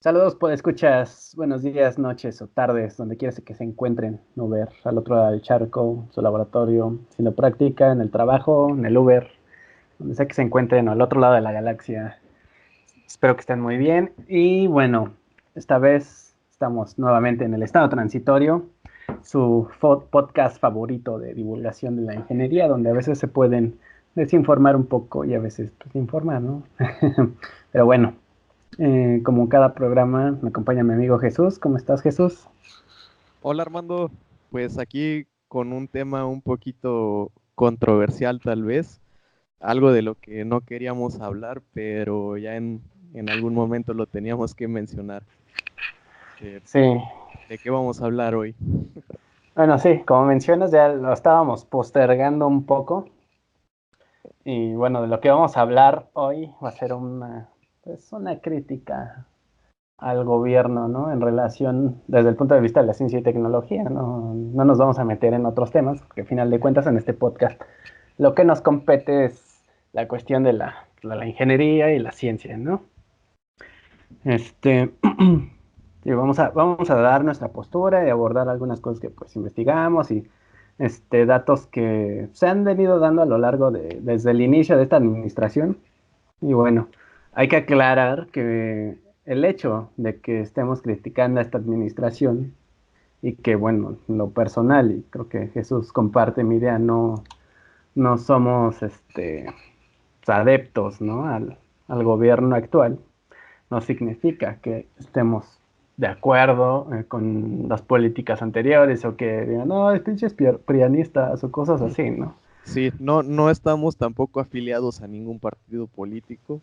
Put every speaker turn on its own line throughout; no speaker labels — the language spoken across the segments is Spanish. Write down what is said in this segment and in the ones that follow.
Saludos, escuchas, buenos días, noches o tardes, donde quieras que se encuentren, Uber, al otro lado del charco, su laboratorio, haciendo práctica, en el trabajo, en el Uber, donde sea que se encuentren, o al otro lado de la galaxia. Espero que estén muy bien. Y bueno, esta vez estamos nuevamente en el estado transitorio, su podcast favorito de divulgación de la ingeniería, donde a veces se pueden desinformar un poco y a veces pues, informar, ¿no? Pero bueno. Como cada programa, me acompaña mi amigo Jesús. ¿Cómo estás, Jesús?
Hola Armando, pues aquí con un tema un poquito controversial tal vez, algo de lo que no queríamos hablar, pero ya en algún momento lo teníamos que mencionar. Eh,
Sí,
¿De qué vamos a hablar hoy?
bueno, sí, como mencionas, ya lo estábamos postergando un poco. Y bueno, de lo que vamos a hablar hoy va a ser pues, una crítica al gobierno, ¿no? En relación, desde el punto de vista de la ciencia y tecnología, ¿no? No nos vamos a meter en otros temas, porque al final de cuentas en este podcast lo que nos compete es la cuestión de la ingeniería y la ciencia, ¿no? Este, y vamos a dar nuestra postura y abordar algunas cosas que pues investigamos y datos que se han venido dando a lo largo desde el inicio de esta administración. Y bueno, hay que aclarar que el hecho de que estemos criticando a esta administración y que bueno, en lo personal, y creo que Jesús comparte mi idea, no somos adeptos, ¿no? al gobierno actual no significa que estemos de acuerdo con las políticas anteriores o que digan, no, es pinches prianistas o cosas así, ¿no?
Sí, no estamos tampoco afiliados a ningún partido político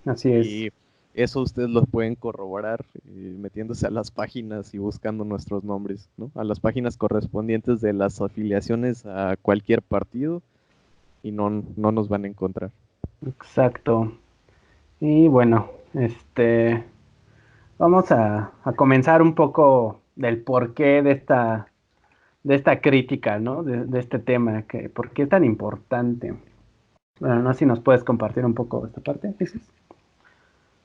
Así es,
y eso ustedes lo pueden corroborar metiéndose a las páginas y buscando nuestros nombres, ¿no? A las páginas correspondientes de las afiliaciones a cualquier partido y no nos van a encontrar.
exacto. Y bueno, vamos a comenzar un poco del porqué de esta crítica, ¿no? De este tema, que por qué es tan importante. Bueno, no sé si nos puedes compartir un poco de esta parte, Jesús.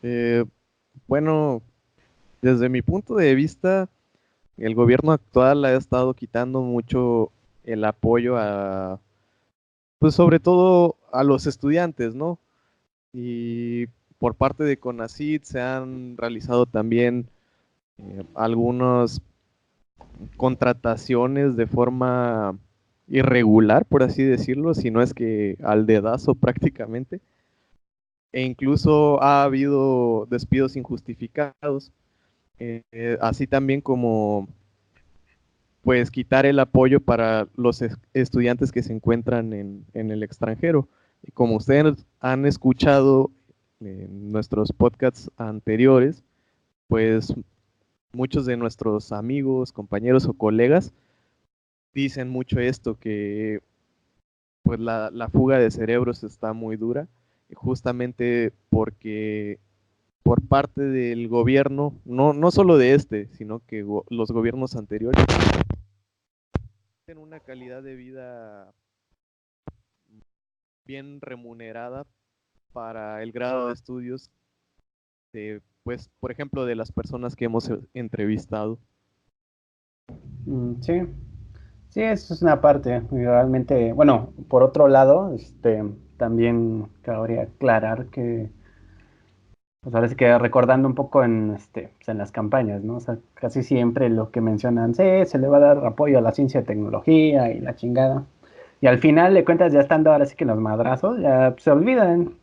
Eh, bueno, desde mi punto de vista, el gobierno actual ha estado quitando mucho el apoyo a, pues sobre todo a los estudiantes, ¿no? Y por parte de CONACYT se han realizado también algunas contrataciones de forma irregular, por así decirlo, si no es que al dedazo prácticamente, e incluso ha habido despidos injustificados, así también como pues quitar el apoyo para los estudiantes que se encuentran en el extranjero. Y como ustedes han escuchado en nuestros podcasts anteriores, pues muchos de nuestros amigos, compañeros o colegas dicen mucho esto, que pues la fuga de cerebros está muy dura, y justamente porque por parte del gobierno, no solo de este, sino que los gobiernos anteriores tienen una calidad de vida bien remunerada para el grado de estudios de, pues, por ejemplo, de las personas que hemos entrevistado.
Sí, sí, eso es una parte. Y realmente, bueno, por otro lado, también cabría aclarar que, pues ahora sí que recordando un poco pues en las campañas, ¿no? O sea, casi siempre lo que mencionan, sí, se le va a dar apoyo a la ciencia y tecnología y la chingada. Y al final de cuentas, ya estando ahora sí que los madrazos, ya se olvidan.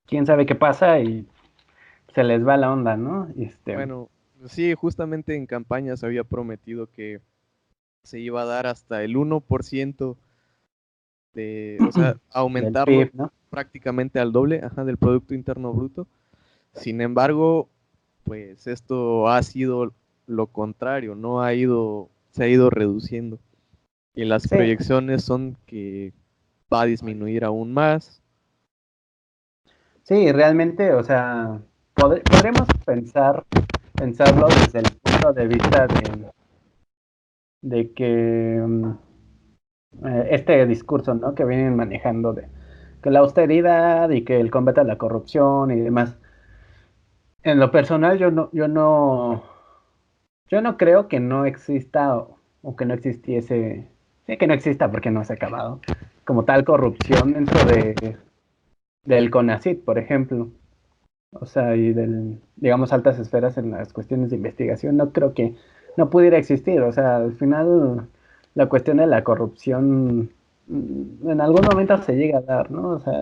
Quién sabe qué pasa y se les va la onda, ¿no?
Bueno, sí, justamente en campaña se había prometido que se iba a dar hasta el 1% de, o sea,
Del
aumentarlo
PIB, ¿no?
prácticamente al doble, ajá, del Producto Interno Bruto. Sin embargo, pues esto ha sido lo contrario, no ha ido, se ha ido reduciendo. Y las
Sí,
proyecciones son que va a disminuir aún más.
sí, realmente, o sea, podremos pensarlo desde el punto de vista de que este discurso, ¿no? Que vienen manejando de que la austeridad y que el combate a la corrupción y demás. En lo personal, yo no creo que no exista o que no existiese, sí, que no exista porque no se ha acabado, como tal corrupción dentro del CONACYT, por ejemplo. O sea, y digamos, altas esferas en las cuestiones de investigación, no creo que no pudiera existir. O sea, al final la cuestión de la corrupción en algún momento se llega a dar, ¿no? O sea,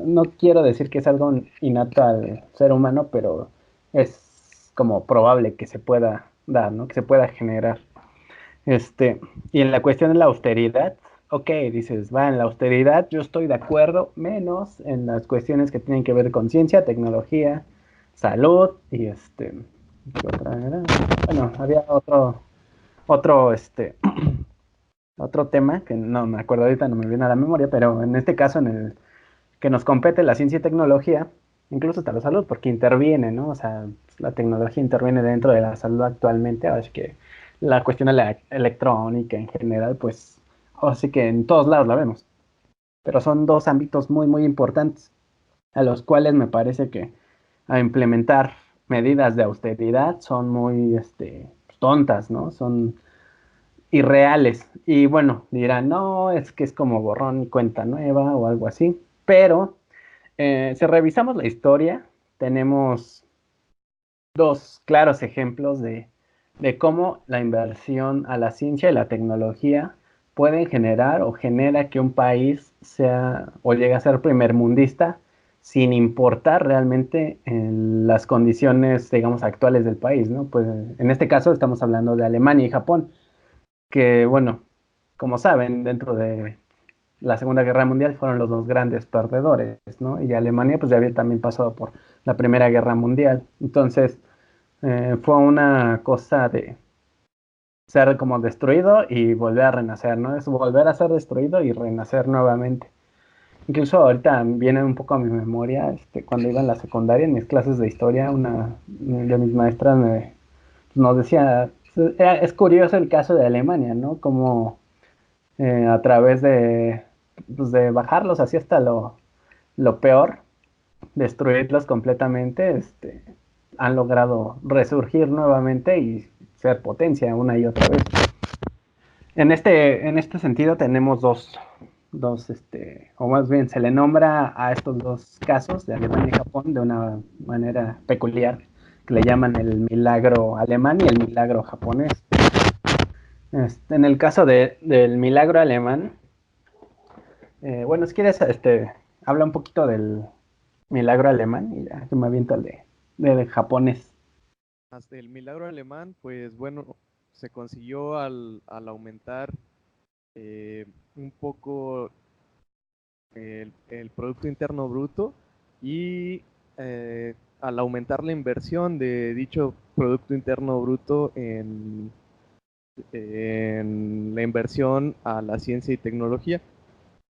no quiero decir que es algo innato al ser humano, pero es como probable que se pueda dar, ¿no? Que se pueda generar. Y en la cuestión de la austeridad, ok, dices, va, en la austeridad yo estoy de acuerdo, menos en las cuestiones que tienen que ver con ciencia, tecnología, salud y ¿qué otra era? Bueno, había otro, otro tema que no me acuerdo ahorita, no me viene a la memoria, pero en este caso en el que nos compete la ciencia y tecnología, incluso hasta la salud, porque interviene, ¿no? O sea, la tecnología interviene dentro de la salud actualmente, así que la cuestión de la electrónica en general, pues, así que en todos lados la vemos, pero son dos ámbitos muy, muy importantes, a los cuales me parece que a implementar medidas de austeridad son muy, tontas, ¿no? Son irreales. Y bueno, dirán, no, es que es como borrón y cuenta nueva o algo así, pero si revisamos la historia, tenemos dos claros ejemplos de cómo la inversión a la ciencia y la tecnología pueden generar o genera que un país sea o llegue a ser primermundista sin importar realmente las condiciones, digamos, actuales del país, ¿no? Pues en este caso estamos hablando de Alemania y Japón, que bueno, como saben, dentro de la Segunda Guerra Mundial fueron los dos grandes perdedores, ¿no? Y Alemania pues ya había también pasado por la Primera Guerra Mundial. Entonces fue una cosa de ser como destruido y volver a renacer, ¿no? Es volver a ser destruido y renacer nuevamente. Incluso ahorita viene un poco a mi memoria, cuando iba en la secundaria, en mis clases de historia, una de mis maestras nos decía, es curioso el caso de Alemania, ¿no? Como a través pues, de bajarlos así hasta lo peor, destruirlos completamente, han logrado resurgir nuevamente y ser potencia una y otra vez. En este sentido tenemos o más bien se le nombra a estos dos casos de Alemania y Japón de una manera peculiar, que le llaman el milagro alemán y el milagro japonés. En el caso del milagro alemán, bueno, si quieres, habla un poquito del milagro alemán y ya, que me aviento el de japonés.
Hasta el milagro alemán, pues bueno, se consiguió al aumentar un poco el Producto Interno Bruto y al aumentar la inversión de dicho Producto Interno Bruto en la inversión a la ciencia y tecnología,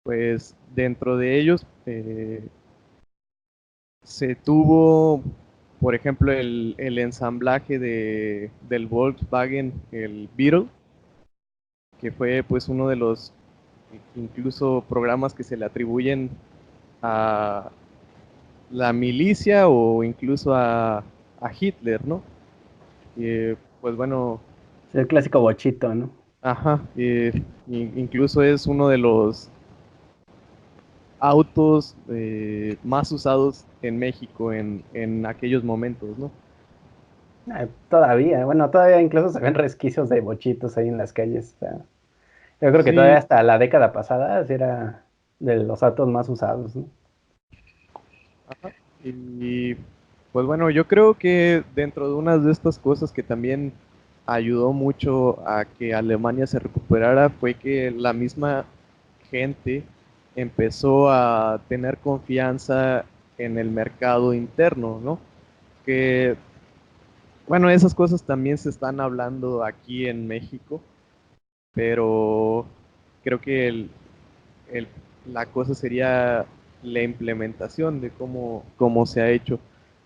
pues dentro de ellos se tuvo, por ejemplo, el ensamblaje del Volkswagen, el Beetle, que fue pues uno de los incluso programas que se le atribuyen a la milicia o incluso a Hitler, ¿no? Pues bueno,
El clásico bochito, ¿no?
ajá, incluso es uno de los autos más usados en México en aquellos momentos, ¿no?
Todavía, bueno, todavía incluso se ven resquicios de bochitos ahí en las calles. O sea, yo creo que todavía
Sí,
hasta la década pasada sí era de los autos más usados, ¿no?
ajá. Y pues bueno, yo creo que dentro de unas de estas cosas que también ayudó mucho a que Alemania se recuperara fue que la misma gente empezó a tener confianza en el mercado interno, ¿no? Que bueno, esas cosas también se están hablando aquí en México, pero creo que el- la cosa sería la implementación de cómo se ha hecho.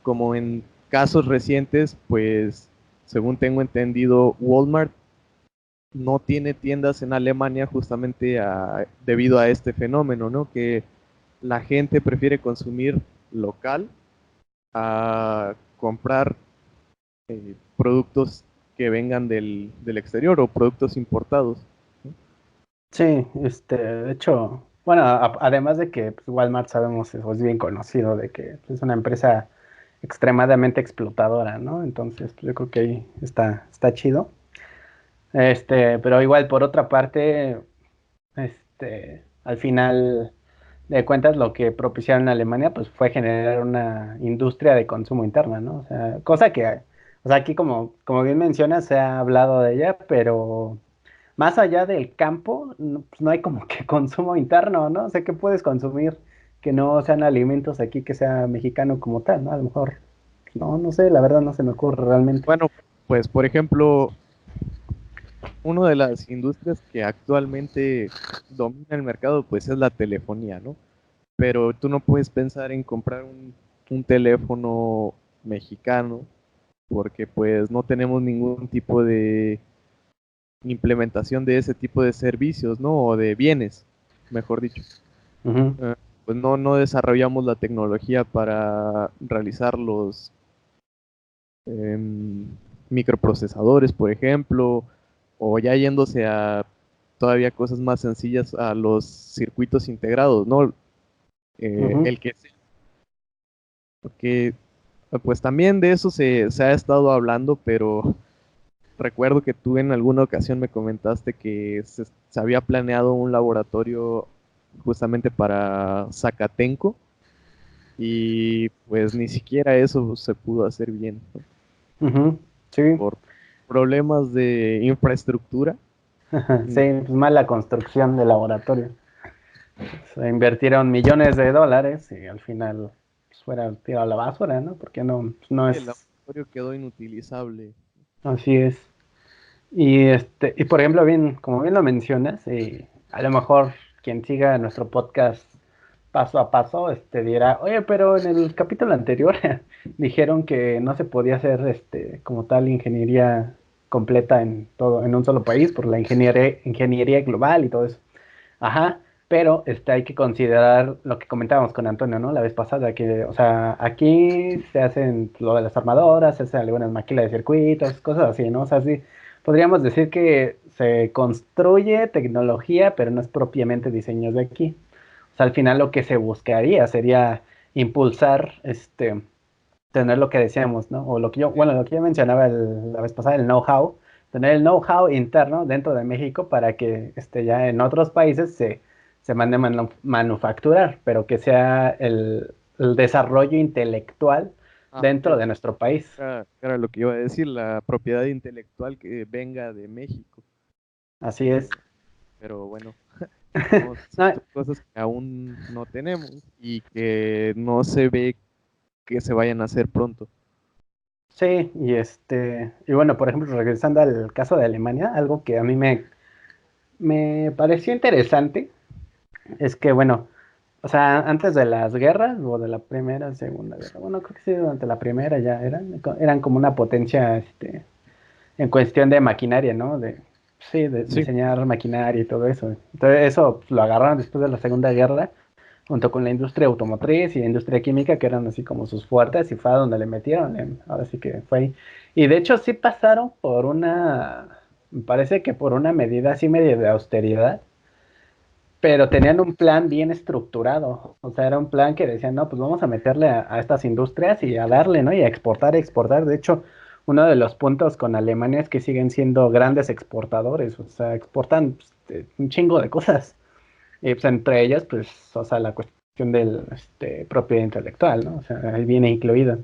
Como en casos recientes, pues según tengo entendido, Walmart no tiene tiendas en Alemania justamente debido a este fenómeno, ¿no? Que la gente prefiere consumir local a comprar productos que vengan del exterior o productos importados.
Sí, de hecho, bueno, además de que pues, Walmart sabemos, es bien conocido de que pues, es una empresa extremadamente explotadora, ¿no? Entonces, pues, yo creo que ahí está chido. Pero igual, por otra parte, al final de cuentas, lo que propiciaron en Alemania, pues fue generar una industria de consumo interna, ¿no? O sea, cosa que, o sea, aquí como bien mencionas, se ha hablado de ella, pero más allá del campo, no, pues no hay como que consumo interno, ¿no? O sea, ¿qué puedes consumir que no sean alimentos aquí, que sea mexicano como tal, ¿no? A lo mejor, no sé, la verdad no se me ocurre realmente.
Bueno, pues por ejemplo, una de las industrias que actualmente domina el mercado, pues es la telefonía, ¿no? Pero tú no puedes pensar en comprar un teléfono mexicano porque pues no tenemos ningún tipo de implementación de ese tipo de servicios, ¿no? O de bienes, mejor dicho.
Ujú,
Eh, pues no desarrollamos la tecnología para realizar los em, microprocesadores, por ejemplo, o ya yéndose a todavía cosas más sencillas, a los circuitos integrados, ¿no?
ujú.
El que sea, porque pues también de eso se ha estado hablando, pero recuerdo que tú en alguna ocasión me comentaste que se había planeado un laboratorio justamente para Zacatenco y pues ni siquiera eso se pudo hacer bien, ¿no?
Ujú, sí,
Por problemas de infraestructura.
sí,
Mm,
pues mala construcción de laboratorio. Se invirtieron millones de dólares y al final pues, fuera tirado a la basura, ¿no? Porque no
El
es
laboratorio quedó inutilizable.
así es. Y por ejemplo, bien, como bien lo mencionas, y a lo mejor quien siga nuestro podcast paso a paso, dirá, oye, pero en el capítulo anterior dijeron que no se podía hacer, como tal, ingeniería completa en todo, en un solo país por la ingeniería global y todo eso. Ajá, pero hay que considerar lo que comentábamos con Antonio, ¿no? La vez pasada, que, o sea, aquí se hacen lo de las armadoras, se hacen algunas máquinas de circuitos, cosas así, ¿no? O sea, sí, podríamos decir que se construye tecnología, pero no es propiamente diseños de aquí. O sea, al final lo que se buscaría sería impulsar, tener lo que decíamos, ¿no? O lo que yo, bueno, lo que yo mencionaba la vez pasada, el know-how, tener el know-how interno dentro de México para que ya en otros países se mande manufacturar, pero que sea el desarrollo intelectual
Ah,
dentro de nuestro país.
era lo que iba a decir, la propiedad intelectual que venga de México.
Así es.
Pero bueno, no,
No,
son cosas que aún no tenemos y que no se ve que se vayan a hacer pronto.
sí, y bueno, por ejemplo, regresando al caso de Alemania, algo que a mí me pareció interesante es que, bueno, o sea, antes de las guerras, o de la primera, segunda guerra, bueno, creo que sí, durante la primera ya eran como una potencia, en cuestión de maquinaria, ¿no? Sí, de
Sí,
diseñar maquinaria y todo eso. Entonces, eso pues, lo agarraron después de la Segunda Guerra, junto con la industria automotriz y la industria química, que eran así como sus fuertes, y fue a donde le metieron. Ahora sí que fue ahí. Y de hecho, sí pasaron me parece que por una medida así medio de austeridad, pero tenían un plan bien estructurado. O sea, era un plan que decían, no, pues vamos a meterle a estas industrias y a darle, ¿no? Y a exportar, exportar. De hecho, uno de los puntos con Alemania es que siguen siendo grandes exportadores. O sea, exportan pues, un chingo de cosas. Y pues entre ellas, pues, o sea, la cuestión del propiedad intelectual, ¿no? O sea, ahí viene incluida.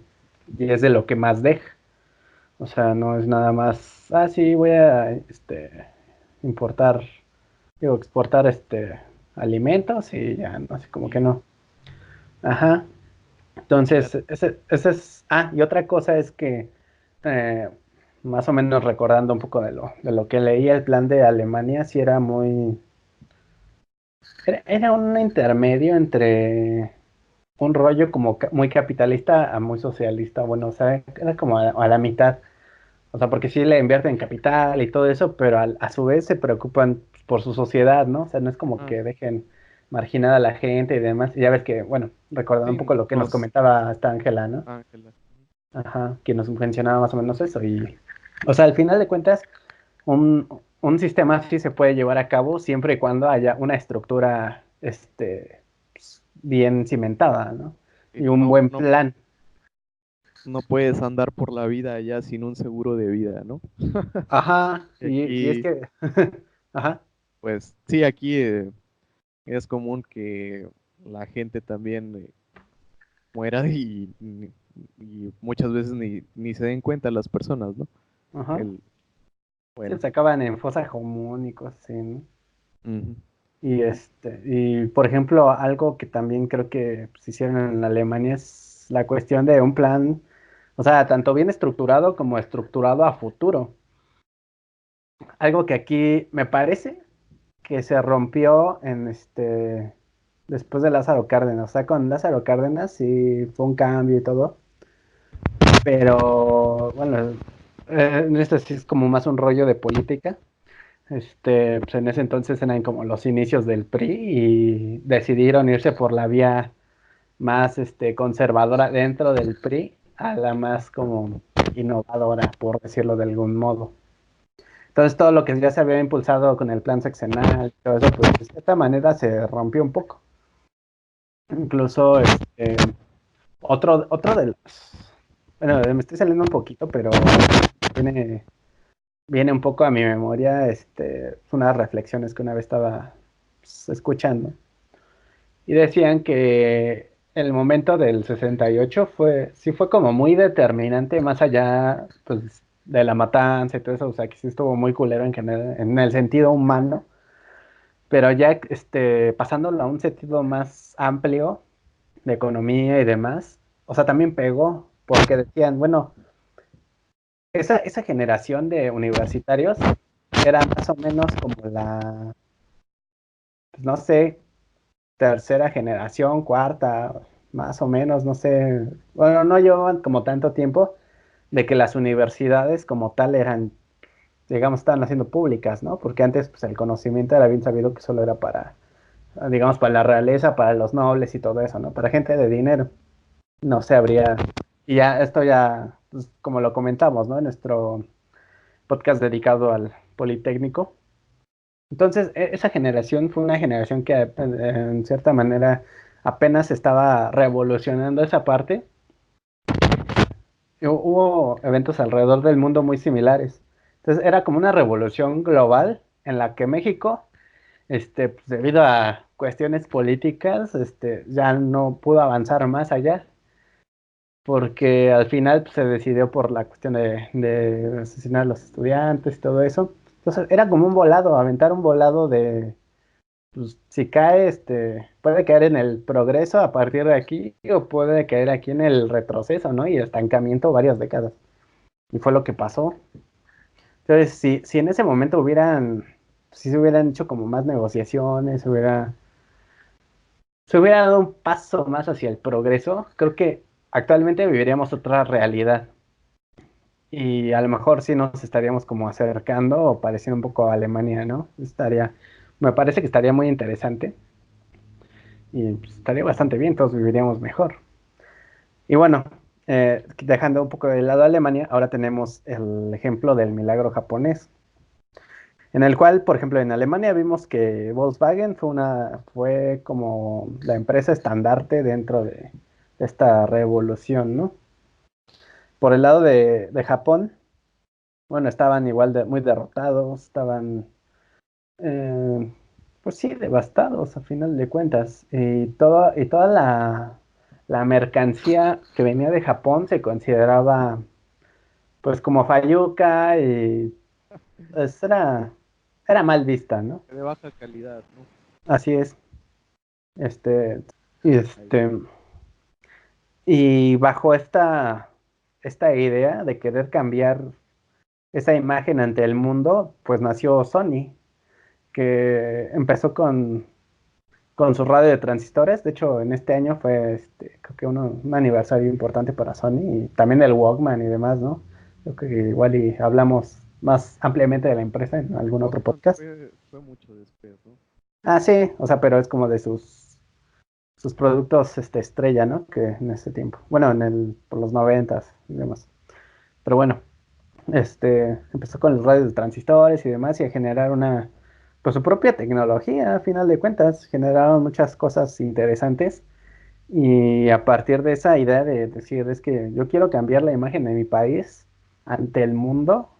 Y es de lo que más deja. O sea, no es nada más, sí, voy a importar, digo, exportar alimentos y ya, no sé, como que
y
no. Ajá.
ya,
Entonces, ese es. Y otra cosa es que, eh, más o menos recordando un poco de lo que leía, el plan de Alemania sí era era un intermedio entre un rollo como muy capitalista a muy socialista. Bueno, o sea, era como a la mitad. O sea, porque sí le invierten en capital y todo eso, pero a su vez se preocupan por su sociedad, ¿no? O sea, no es como
ah,
que dejen marginada a la gente y demás. Y ya ves que, bueno, recordando un
sí,
poco lo que nos
nos,
comentaba esta Ángela, ¿no?
Ángela.
Ajá, que nos mencionaba más o menos eso. Y, o sea, al final de cuentas, un, un sistema así se puede llevar a cabo siempre y cuando haya una estructura, pues, bien cimentada, ¿no? Y un
No,
buen
no,
plan.
no puedes andar por la vida ya sin un seguro de vida, ¿no?
Ajá,
Y
y es
aquí,
que, ajá,
pues sí, aquí es común que la gente también muera y muchas veces ni se den cuenta las personas, ¿no?
ajá.
El,
Sí,
bueno,
se acaban en fosa común y cosas así, ¿no?
ujú,
Y por ejemplo, algo que también creo que se hicieron en Alemania es la cuestión de un plan, o sea, tanto bien estructurado como estructurado a futuro. Algo que aquí me parece que se rompió después de Lázaro Cárdenas. O sea, con Lázaro Cárdenas sí fue un cambio y todo, pero bueno, esto sí es como más un rollo de política. Pues en ese entonces eran como los inicios del PRI y decidieron irse por la vía más conservadora dentro del PRI a la más como innovadora, por decirlo de algún modo. Entonces todo lo que ya se había impulsado con el plan sexenal, todo eso, pues de cierta manera se rompió un poco. Incluso otro de los, bueno, me estoy saliendo un poquito, pero viene, viene un poco a mi memoria, unas reflexiones que una vez estaba, pues, escuchando y decían que el momento del 68 sí fue como muy determinante, más allá pues, de la matanza y todo eso, o sea, que sí estuvo muy culero en general, en el sentido humano, pero ya pasándolo a un sentido más amplio de economía y demás, o sea, también pegó, porque decían, bueno, esa generación de universitarios era más o menos como la, pues, no sé, tercera generación, cuarta, más o menos, no sé. Bueno, no llevaban como tanto tiempo de que las universidades como tal eran, digamos, estaban haciendo públicas, ¿no? Porque antes, pues, el conocimiento era bien sabido que solo era para, digamos, para la realeza, para los nobles y todo eso, ¿no? Para gente de dinero. No se habría. Y ya, esto ya, pues, como lo comentamos, ¿no? En nuestro podcast dedicado al Politécnico. Entonces, esa generación fue una generación que en cierta manera apenas estaba revolucionando esa parte. Hubo eventos alrededor del mundo muy similares. Entonces, era como una revolución global en la que México, pues, debido a cuestiones políticas, ya no pudo avanzar más allá, porque al final pues, se decidió por la cuestión de asesinar a los estudiantes y todo eso. Entonces, era como un volado, aventar un volado de pues, si cae, puede caer en el progreso a partir de aquí o puede caer aquí en el retroceso, ¿no? Y estancamiento varias décadas. Y fue lo que pasó. Entonces, si en ese momento si se hubieran hecho como más negociaciones, se hubiera dado un paso más hacia el progreso, creo que actualmente viviríamos otra realidad. Y a lo mejor sí nos estaríamos como acercando o pareciendo un poco a Alemania, ¿no? Me parece que estaría muy interesante. Y pues, estaría bastante bien, todos viviríamos mejor. Y bueno, dejando un poco de lado a Alemania, ahora tenemos el ejemplo del milagro japonés, en el cual, por ejemplo, en Alemania vimos que Volkswagen fue como la empresa estandarte dentro de esta revolución, ¿no? Por el lado de Japón, bueno, estaban igual de muy derrotados, estaban, eh, pues sí, devastados a final de cuentas. Y toda la mercancía que venía de Japón se consideraba pues como Fayuca y pues era mal vista, ¿no?
de baja calidad, ¿no?
Así es. Este, y
Ahí.
y bajo esta idea de querer cambiar esa imagen ante el mundo, pues nació Sony, que empezó con su radio de transistores. De hecho, en este año fue, creo que un aniversario importante para Sony y también el Walkman y demás, ¿no? Creo que igual y hablamos más ampliamente de la empresa en algún otro
Walkman
podcast.
fue mucho después, ¿no?
Ah, sí, o sea, pero es como de sus, sus productos estrella, ¿no? Que en ese tiempo. Bueno, por los 90s y demás. Pero bueno, empezó con los radios de transistores y demás y a generar pues su propia tecnología, a final de cuentas. Generaron muchas cosas interesantes y a partir de esa idea de decir, es que yo quiero cambiar la imagen de mi país ante el mundo,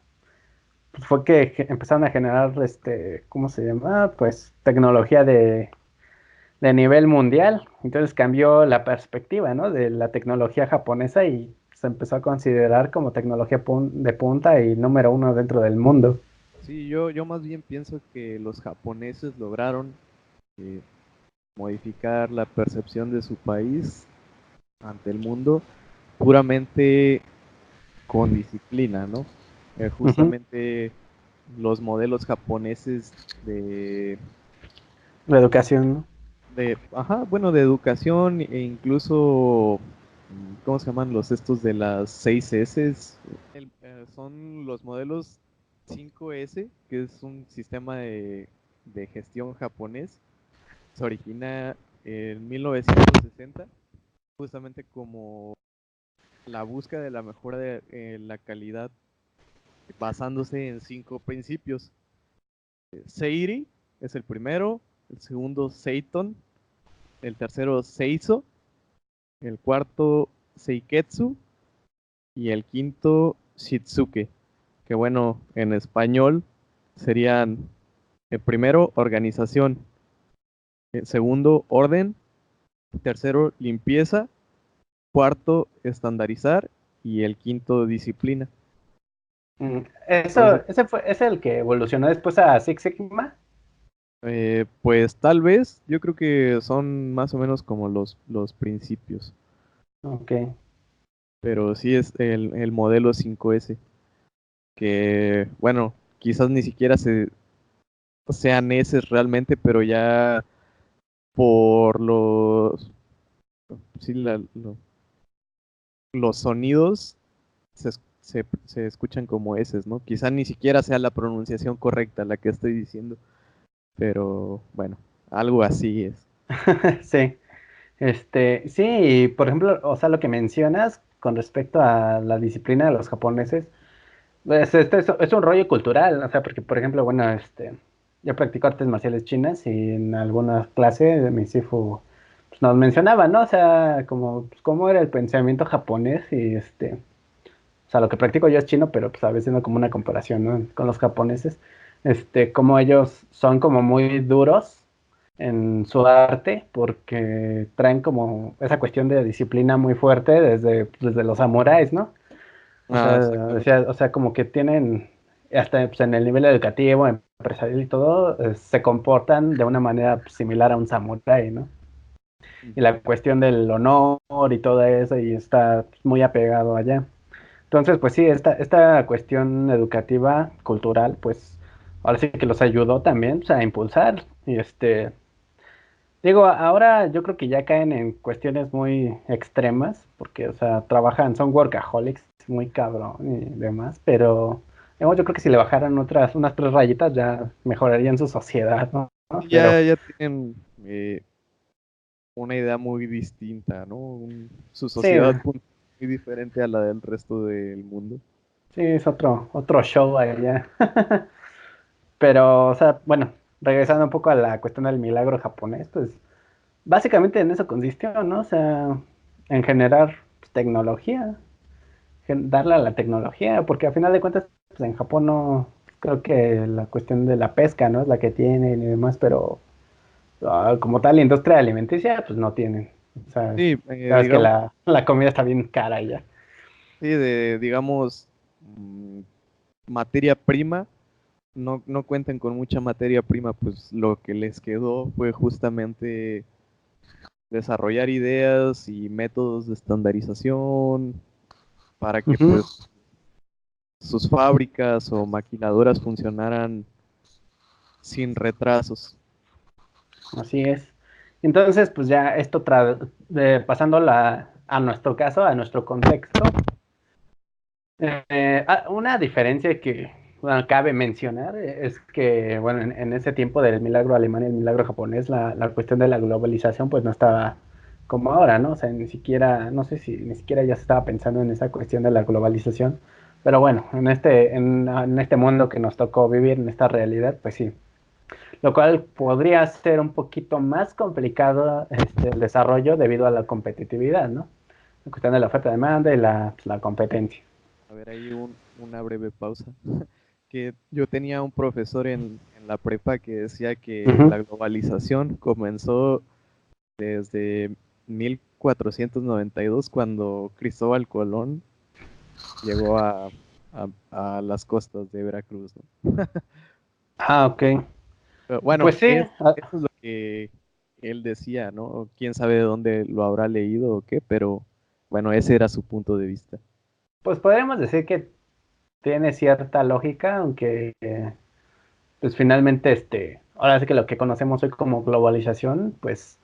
pues fue que empezaron a generar, ¿cómo se llama? Pues tecnología de nivel mundial. Entonces cambió la perspectiva, ¿no? De la tecnología japonesa y se empezó a considerar como tecnología de punta y número uno dentro del mundo.
Sí, yo más bien pienso que los japoneses lograron eh, modificar la percepción de su país ante el mundo puramente con disciplina, ¿no?
Ujú.
Justamente los modelos japoneses de,
La educación, ¿no?
ajá, bueno, de educación e incluso, ¿cómo se llaman los estos de las 6S? Son los modelos 5S, que es un sistema de gestión japonés. Se origina en 1960, justamente como la búsqueda de la mejora de la calidad basándose en 5 principios. Seiri es el primero, el segundo Seiton, el tercero Seiso, el cuarto Seiketsu y el quinto Shitsuke, que bueno, en español serían el primero organización, el segundo orden, tercero limpieza, cuarto estandarizar y el quinto disciplina. Entonces,
Ese es el que evolucionó después a Six Sigma.
pues tal vez, yo creo que son más o menos como los principios,
Ok.
pero sí es el modelo 5S, que bueno, quizás ni siquiera sean S realmente, pero ya por sí, los sonidos se escuchan como S, ¿no? Quizás ni siquiera sea la pronunciación correcta la que estoy diciendo, pero bueno, algo así es.
Sí. Sí, y por ejemplo, o sea, lo que mencionas con respecto a la disciplina de los japoneses, pues es un rollo cultural, o sea, porque por ejemplo, bueno, yo practico artes marciales chinas y en alguna clase de mi sifu pues, nos mencionaba, ¿no? O sea, como, pues, cómo era el pensamiento japonés y o sea, lo que practico yo es chino, pero pues a veces no como una comparación, ¿no? Con los japoneses, como ellos son como muy duros en su arte porque traen como esa cuestión de disciplina muy fuerte desde los samuráis, ¿no?
Ah, exactamente.
O sea, como que tienen, hasta pues, en el nivel educativo, empresarial y todo, se comportan de una manera pues, similar a un samurái, ¿no? Y la
Ujú.
cuestión del honor y todo eso, y está pues, muy apegado allá. Entonces, pues sí, esta cuestión educativa, cultural, pues ahora sí que los ayudó también pues, a impulsar. Y digo, ahora yo creo que ya caen en cuestiones muy extremas, porque, o sea, son workaholics, muy cabrón y demás, pero digamos, yo creo que si le bajaran unas 3 rayitas ya mejorarían su sociedad, ¿no?
Sí,
Pero
ya tienen una idea muy distinta, ¿no? Su
sí,
sociedad muy diferente a la del resto del mundo.
sí, es otro show allá. Pero, o sea, bueno, regresando un poco a la cuestión del milagro japonés, pues básicamente en eso consistió, ¿no? O sea, en generar pues, tecnología, darle a la tecnología, porque a final de cuentas, pues en Japón no, creo que la cuestión de la pesca, ¿no? Es la que tienen y demás, pero como tal, la industria alimenticia, pues no tienen. O sea,
Sí,
ya ves que
digamos,
la comida está bien cara ya.
sí, digamos, materia prima, no cuentan con mucha materia prima, pues lo que les quedó fue justamente desarrollar ideas y métodos de estandarización para que
Ujú.
pues sus fábricas o maquinadoras funcionaran sin retrasos.
Así es. Entonces, pues ya pasando a nuestro caso, a nuestro contexto, una diferencia que bueno, cabe mencionar es que, bueno, en ese tiempo del milagro alemán y el milagro japonés, la cuestión de la globalización, pues no estaba. como ahora, ¿no? O sea, ni siquiera, no sé si ni siquiera ya se estaba pensando en esa cuestión de la globalización, pero bueno, en este mundo que nos tocó vivir, en esta realidad, pues sí. Lo cual podría ser un poquito más complicado el desarrollo debido a la competitividad, ¿no? La cuestión de la oferta-demanda y la competencia.
A ver, ahí una breve pausa. Que yo tenía un profesor en la prepa que decía que
Ujú.
la globalización comenzó desde 1492 cuando Cristóbal Colón llegó a las costas de Veracruz, ¿no?
Ah, ok.
Pero bueno,
Pues sí,
eso es lo que él decía, ¿no? Quién sabe de dónde lo habrá leído o qué, pero bueno, ese era su punto de vista.
pues podríamos decir que tiene cierta lógica, aunque pues finalmente ahora sí que lo que conocemos hoy como globalización, pues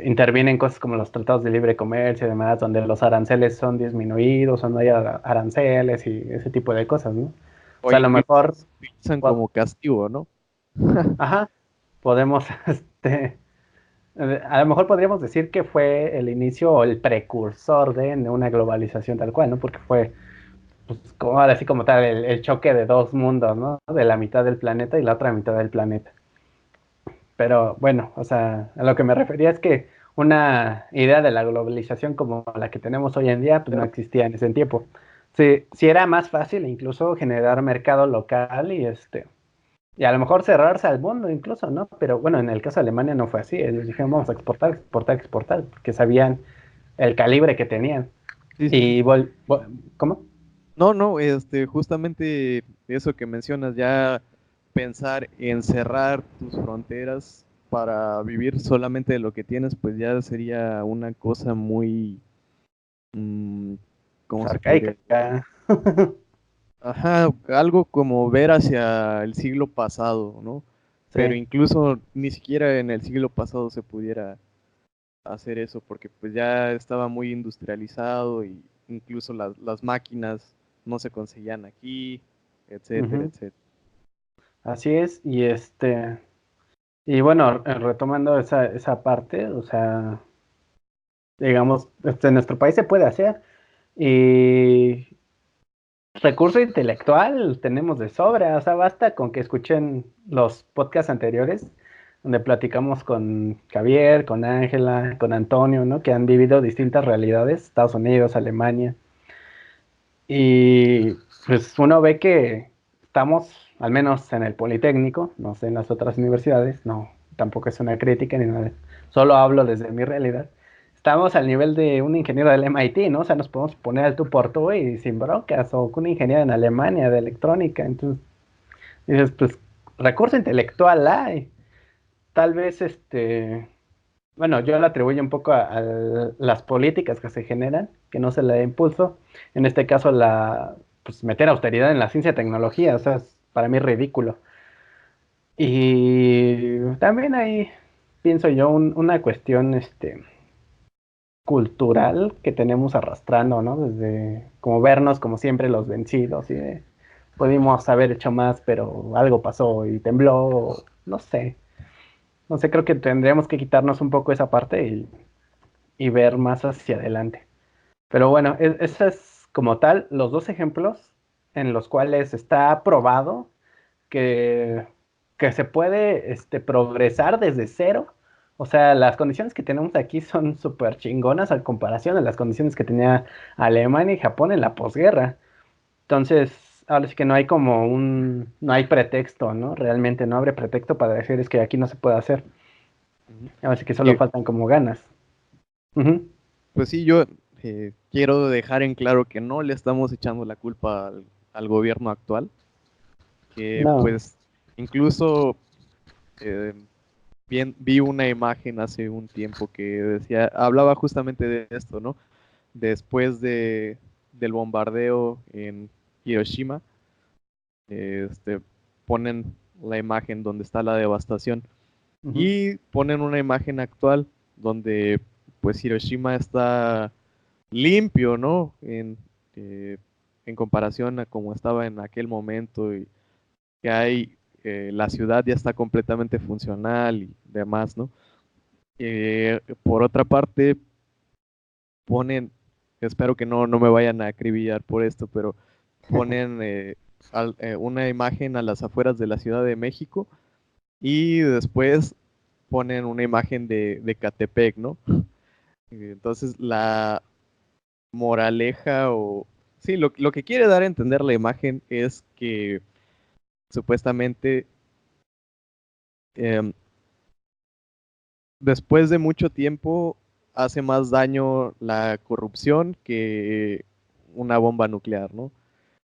intervienen cosas como los tratados de libre comercio y demás, donde los aranceles son disminuidos o no hay aranceles y ese tipo de cosas, ¿no? O
O
sea, a lo
incluso
mejor,
se utilizan
po-
como castigo, ¿no?
ajá, podemos, a lo mejor podríamos decir que fue el inicio o el precursor de una globalización tal cual, ¿no? Porque fue, pues, como, ahora sí como tal, el choque de dos mundos, ¿no? De la mitad del planeta y la otra mitad del planeta. Pero bueno, o sea, a lo que me refería es que una idea de la globalización como la que tenemos hoy en día, pues no existía en ese tiempo. Sí, sí era más fácil incluso generar mercado local y a lo mejor cerrarse al mundo incluso, ¿no? Pero bueno, en el caso de Alemania no fue así. Ellos dijeron, vamos a exportar, exportar, exportar, porque sabían el calibre que tenían.
Sí, sí, sí.
Y ¿cómo?
No, no, justamente eso que mencionas, ya pensar en cerrar tus fronteras para vivir solamente de lo que tienes, pues ya sería una cosa muy, mm, ¿cómo se podría decir?
Arcaica.
Ajá, algo como ver hacia el siglo pasado, ¿no? Pero
Sí.
incluso ni siquiera en el siglo pasado se pudiera hacer eso, porque pues ya estaba muy industrializado y incluso las máquinas no se conseguían aquí, etcétera,
Ujú.
etcétera.
Así es. Y bueno, retomando esa parte, o sea, digamos, en nuestro país se puede hacer. Y recurso intelectual tenemos de sobra, o sea, basta con que escuchen los podcasts anteriores, donde platicamos con Javier, con Ángela, con Antonio, ¿no? Que han vivido distintas realidades, Estados Unidos, Alemania. Y pues uno ve que estamos, al menos en el Politécnico, no sé en las otras universidades, no, tampoco es una crítica ni nada, solo hablo desde mi realidad. Estamos al nivel de un ingeniero del MIT, ¿no? O sea, nos podemos poner al tú por tú y sin broncas, o con un ingeniero en Alemania de electrónica. Entonces, dices, pues, recurso intelectual hay. Tal vez, bueno, yo lo atribuyo un poco a las políticas que se generan, que no se le da impulso. En este caso, pues meter austeridad en la ciencia y tecnología, o sea, es para mí ridículo. Y también ahí pienso yo una cuestión cultural que tenemos arrastrando, ¿no? Desde como vernos como siempre los vencidos y pudimos haber hecho más, pero algo pasó y tembló, no sé. No sé, creo que tendríamos que quitarnos un poco esa parte y ver más hacia adelante. Pero bueno, ese es como tal los dos ejemplos en los cuales está probado que, que se puede progresar desde cero. O sea, las condiciones que tenemos aquí son súper chingonas a comparación de las condiciones que tenía Alemania y Japón en la posguerra. Entonces, ahora sí que no hay no hay pretexto, ¿no? Realmente no abre pretexto para decir es que aquí no se puede hacer.
Ujú.
Ahora sí que solo
Y
faltan como ganas. Ujú.
pues sí, yo quiero dejar en claro que no le estamos echando la culpa al gobierno actual, que
No.
pues incluso eh, vi una imagen hace un tiempo que decía, hablaba justamente de esto, ¿no? Después del bombardeo en Hiroshima, ponen la imagen donde está la devastación
Ujú.
y ponen una imagen actual donde pues Hiroshima está limpio, ¿no? En comparación a como estaba en aquel momento y que hay, la ciudad ya está completamente funcional y demás, ¿no? Por otra parte, ponen, espero que no me vayan a acribillar por esto, pero ponen una imagen a las afueras de la Ciudad de México y después ponen una imagen de Catepec, ¿no? Entonces la moraleja o... Sí, lo que quiere dar a entender la imagen es que supuestamente em, después de mucho tiempo hace más daño la corrupción que una bomba nuclear, ¿no?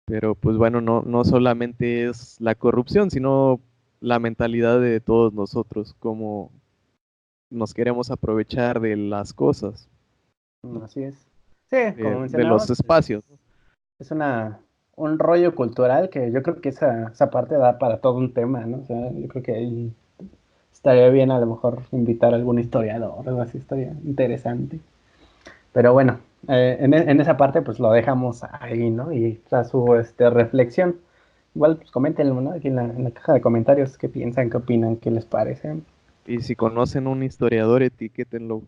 Pero pues bueno, no solamente es la corrupción, sino la mentalidad de todos nosotros, cómo nos queremos aprovechar de las cosas,
Así es. Sí, como
de los
mencionamos,
espacios, ¿no?
es un rollo cultural que yo creo que esa parte da para todo un tema, ¿no? O sea, yo creo que ahí estaría bien a lo mejor invitar a algún historiador o algo así, estaría interesante. Pero bueno, en esa parte pues lo dejamos ahí, ¿no? Y tras su reflexión, igual pues coméntenlo, ¿no? Aquí en la caja de comentarios qué piensan, qué opinan, qué les parece.
Y si conocen un historiador, etiquétenlo,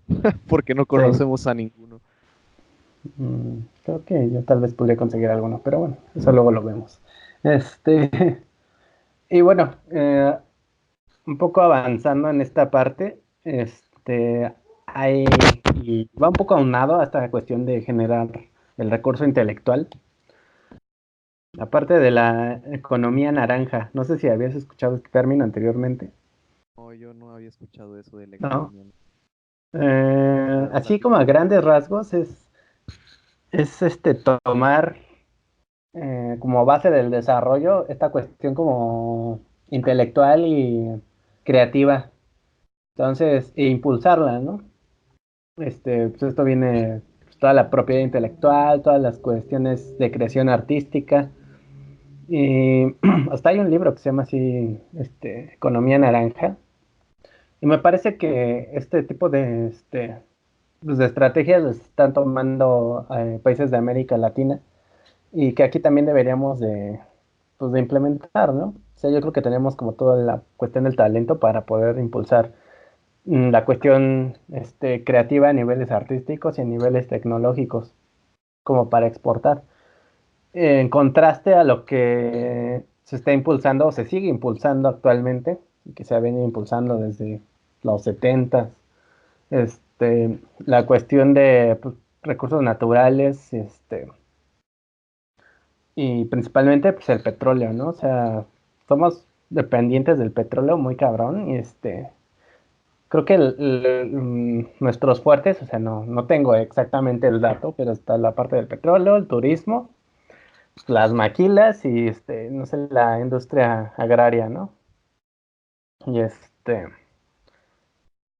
porque no
Sí,
conocemos a ninguno.
creo que yo tal vez podría conseguir alguno, pero bueno, eso luego lo vemos. Este, y bueno, un poco avanzando en esta parte, hay, y va un poco aunado a esta cuestión de generar el recurso intelectual, aparte de la economía naranja. No sé si habías escuchado este término anteriormente.
No, yo no había escuchado eso de la
No.
economía. A ver,
Así como a
platícame.
grandes rasgos es tomar como base del desarrollo esta cuestión como intelectual y creativa. Entonces, e impulsarla, ¿no? Pues esto viene pues, toda la propiedad intelectual, todas las cuestiones de creación artística. Y hasta hay un libro que se llama así, Economía Naranja. Y me parece que este tipo pues, de estrategias las están tomando países de América Latina y que aquí también deberíamos pues, de implementar, ¿no? O sea, yo creo que tenemos como toda la cuestión del talento para poder impulsar la cuestión creativa a niveles artísticos y a niveles tecnológicos, como para exportar. En contraste a lo que se está impulsando o se sigue impulsando actualmente, y que se ha venido impulsando desde los 70, la cuestión de pues, recursos naturales, y principalmente pues el petróleo, ¿no? O sea, somos dependientes del petróleo muy cabrón y creo que nuestros fuertes, o sea, no tengo exactamente el dato, pero está la parte del petróleo, el turismo, las maquilas y, no sé, la industria agraria, ¿no? Y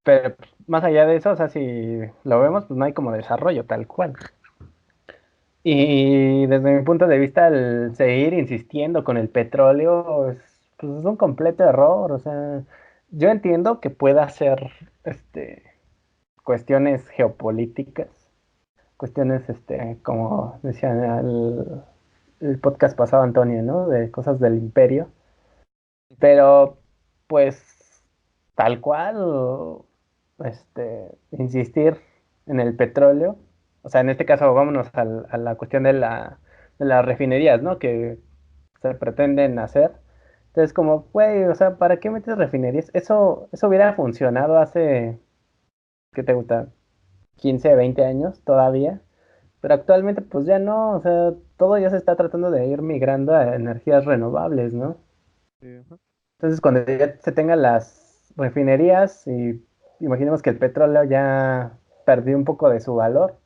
pero pues, más allá de eso, o sea, si lo vemos, pues no hay como desarrollo tal cual. Y desde mi punto de vista, el seguir insistiendo con el petróleo pues es un completo error. O sea, yo entiendo que pueda ser cuestiones geopolíticas, cuestiones, como decía el podcast pasado Antonio, ¿no? De cosas del imperio. Pero, pues, tal cual, insistir en el petróleo. O sea, en este caso, vámonos a la cuestión de las refinerías, ¿no? Que se pretenden hacer. Entonces, como, güey, o sea, ¿para qué metes refinerías? Eso hubiera funcionado hace, ¿qué te gusta? 15 20 años todavía. Pero actualmente, pues ya no, o sea, todo ya se está tratando de ir migrando a energías renovables, ¿no?
Ajá.
Entonces, cuando ya se tengan las refinerías y imaginemos que el petróleo ya perdió un poco de su valor,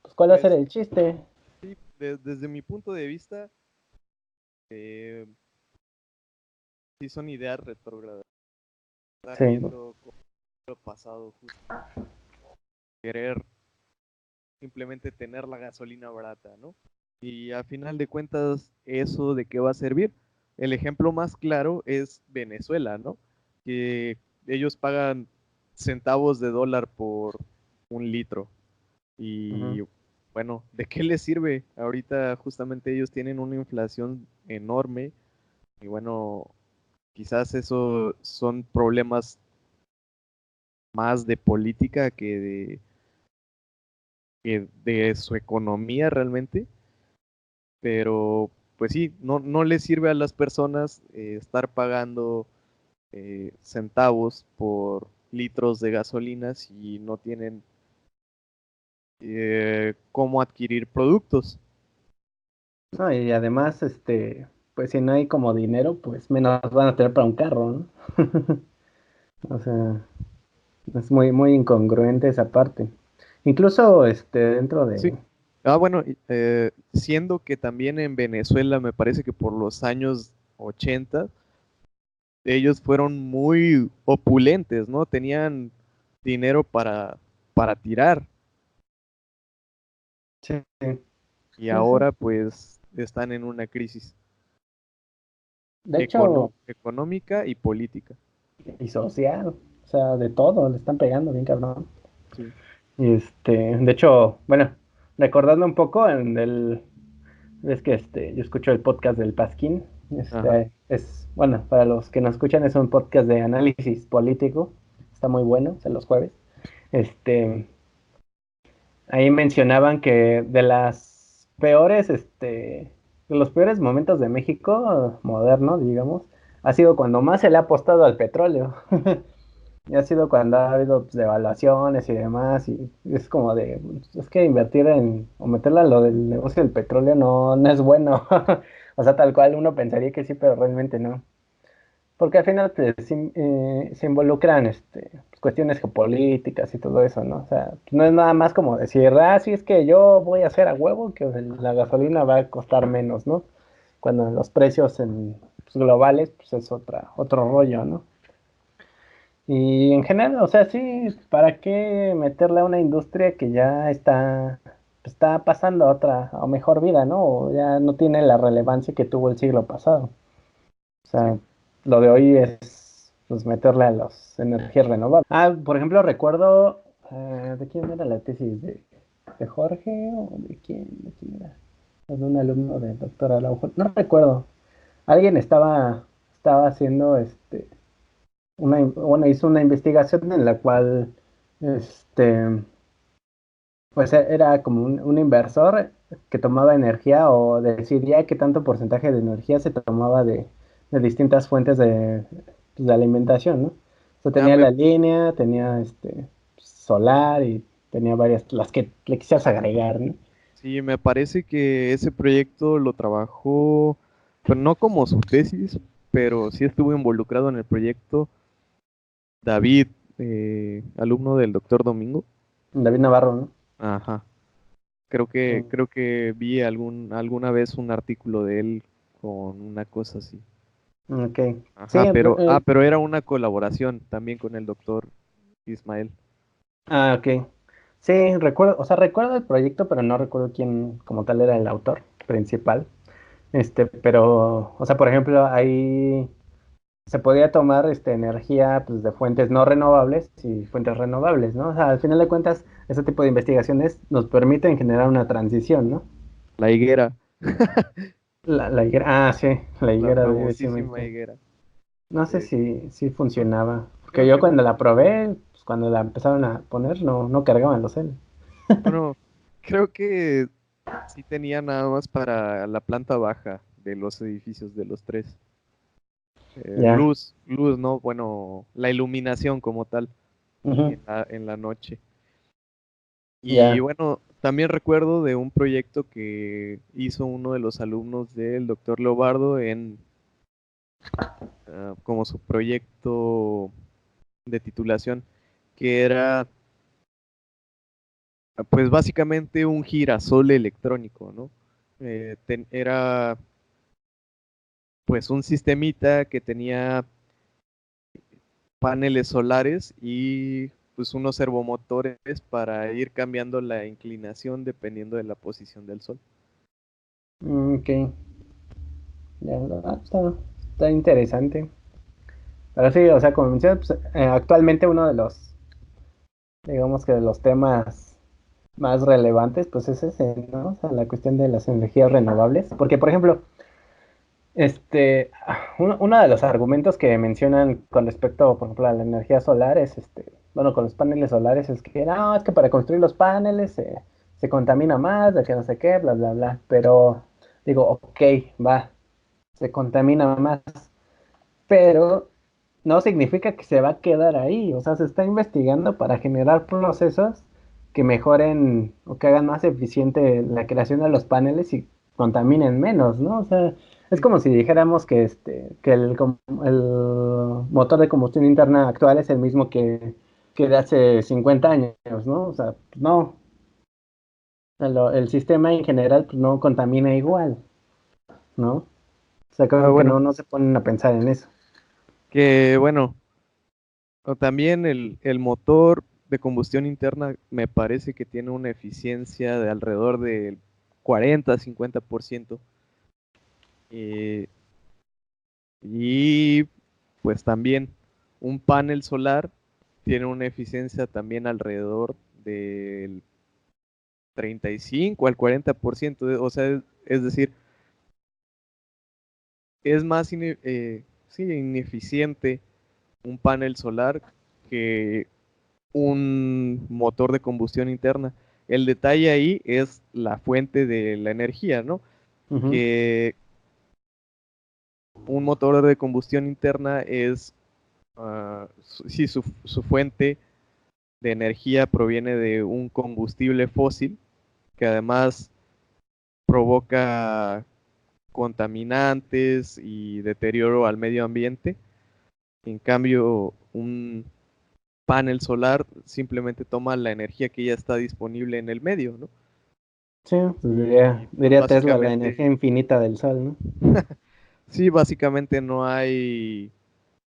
pues ¿cuál va a ser
Pues
el chiste?
sí, desde mi punto de vista, eh, sí son ideas retrógradas. Estar
Sí,
viendo como lo pasado, justo querer simplemente tener la gasolina barata, ¿no? Y a final de cuentas, ¿eso de qué va a servir? El ejemplo más claro es Venezuela, ¿no? Que ellos pagan centavos de dólar por un litro.
ujú.
Y bueno, ¿de qué les sirve? Ahorita justamente ellos tienen una inflación enorme y bueno, quizás eso son problemas más de política que de su economía realmente, pero pues sí, no les sirve a las personas estar pagando centavos por litros de gasolina si no tienen cómo adquirir productos.
No, y además, pues si no hay como dinero, pues menos van a tener para un carro, ¿no? O sea, es muy, muy incongruente esa parte. Incluso, dentro
Sí.
de...
Bueno, siendo que también en Venezuela me parece que por los años 80 ellos fueron muy opulentes, ¿no? Tenían dinero para tirar
Sí,
y
sí, sí.
ahora pues están en una crisis
De hecho,
económica y política.
y social, o sea, de todo, le están pegando bien cabrón.
Sí.
Y de hecho, bueno, recordando un poco ves que yo escucho el podcast del Pasquín,
Ajá.
bueno, para los que nos escuchan es un podcast de análisis político, está muy bueno, es los jueves. Este, Ahí mencionaban que de los peores momentos de México moderno, digamos, ha sido cuando más se le ha apostado al petróleo. Y ha sido cuando ha habido pues, devaluaciones y demás, y es como es que invertir o meterla a lo del negocio del petróleo no es bueno. O sea, tal cual uno pensaría que sí, pero realmente no. Porque al final pues, sí, se involucran pues, cuestiones geopolíticas y todo eso, ¿no? O sea, pues, no es nada más como decir, sí, es que yo voy a hacer a huevo que la gasolina va a costar menos, ¿no? Cuando los precios pues, globales, pues es otro rollo, ¿no? Y en general, o sea, sí, ¿para qué meterle a una industria que ya está pasando a a mejor vida, ¿no? O ya no tiene la relevancia que tuvo el siglo pasado. O
Sí.
sea, lo de hoy es pues meterle a las energías renovables. Por ejemplo, recuerdo, ¿de quién era la tesis? ¿De Jorge o de quién era? ¿O de un alumno del doctor Araujo? No recuerdo. Alguien estaba haciendo bueno, hizo una investigación en la cual, pues era como un inversor que tomaba energía o decidía qué tanto porcentaje de energía se tomaba de distintas fuentes pues, de alimentación, ¿no? O sea,
Ah,
tenía la línea, tenía solar y tenía varias, las que le quisieras agregar, ¿no?
sí, me parece que ese proyecto lo trabajó, pues no como su tesis, pero sí estuvo involucrado en el proyecto David, alumno del doctor Domingo.
David Navarro, ¿no?
Ajá.
Sí.
Creo que vi alguna vez un artículo de él con una cosa así.
Ok. Sí,
Ajá, pero era una colaboración también con el doctor Ismael.
ok. Sí, recuerdo, o sea, recuerdo el proyecto, pero no recuerdo quién como tal era el autor principal. Pero, o sea, por ejemplo, ahí se podía tomar energía pues, de fuentes no renovables y fuentes renovables, ¿no? O sea, al final de cuentas, ese tipo de investigaciones nos permiten generar una transición, ¿no?
La higuera,
La higuera, sí, la
la
higuera de
famosísima
cemento.
higuera.
No sé
Eh,
si funcionaba, porque
Creo
yo
que no.
cuando la probé, pues, cuando la empezaron a poner, no cargaban los celos.
Bueno, creo que sí tenía nada más para la planta baja de los edificios de los tres.
Ya,
Luz, ¿no? Bueno, la iluminación como tal
ujú,
en la noche. Y
ya.
bueno, también recuerdo de un proyecto que hizo uno de los alumnos del doctor Leobardo como su proyecto de titulación, que era pues básicamente un girasol electrónico, ¿no? Era pues un sistemita que tenía paneles solares y pues unos servomotores para ir cambiando la inclinación dependiendo de la posición del sol.
Ok, ya, está interesante. Pero sí, o sea, como mencionas, pues, actualmente uno de digamos que de los temas más relevantes, pues es ese, ¿no? O sea, la cuestión de las energías renovables. Porque, por ejemplo, uno de los argumentos que mencionan con respecto, por ejemplo, a la energía solar es bueno, con los paneles solares es que, no, es que para construir los paneles se contamina más, de que no sé qué, bla, bla, bla. Pero digo, ok, va, se contamina más, pero no significa que se va a quedar ahí. O sea, se está investigando para generar procesos que mejoren o que hagan más eficiente la creación de los paneles y contaminen menos, ¿no? O sea, es
Sí.
como si dijéramos que el motor de combustión interna actual es el mismo que de hace 50 años, ¿no? O sea, pues no. El sistema en general pues, no contamina igual, ¿no? O sea,
Ah,
como que
bueno,
no se ponen a pensar en eso.
que bueno, o también el motor de combustión interna me parece que tiene una eficiencia de alrededor del 40-50%. Eh, y pues también un panel solar tiene una eficiencia también alrededor del 35 al 40%. O sea, es decir, es más sí, ineficiente un panel solar que un motor de combustión interna. El detalle ahí es la fuente de la energía, ¿no?
Ujú.
Que un motor de combustión interna es, sí, su fuente de energía proviene de un combustible fósil que además provoca contaminantes y deterioro al medio ambiente. En cambio, un panel solar simplemente toma la energía que ya está disponible en el medio, ¿no?
Sí, pues
Y pues
diría Tesla, la energía
básicamente,
infinita del sol, ¿no?
sí, básicamente no hay,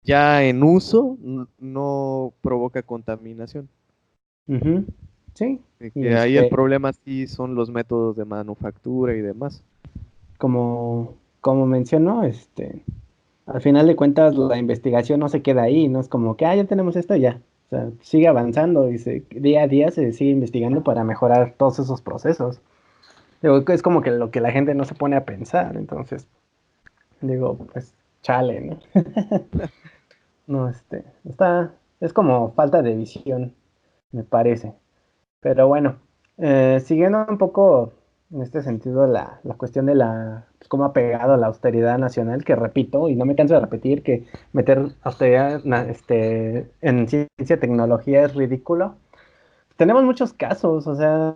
ya en uso, no provoca contaminación.
Ujú. Sí, y
Que ahí el problema sí son los métodos de manufactura y demás.
como mencionó, al final de cuentas la investigación no se queda ahí, no es como que, ya tenemos esto ya. O sea, sigue avanzando y día a día se sigue investigando para mejorar todos esos procesos. Digo, es como que lo que la gente no se pone a pensar, entonces, digo, pues, chale, ¿no? No, es como falta de visión, me parece. Pero bueno, siguiendo un poco en este sentido la cuestión de pues, cómo ha pegado la austeridad nacional, que repito, y no me canso de repetir, que meter austeridad en ciencia y tecnología es ridículo. Tenemos muchos casos, o sea,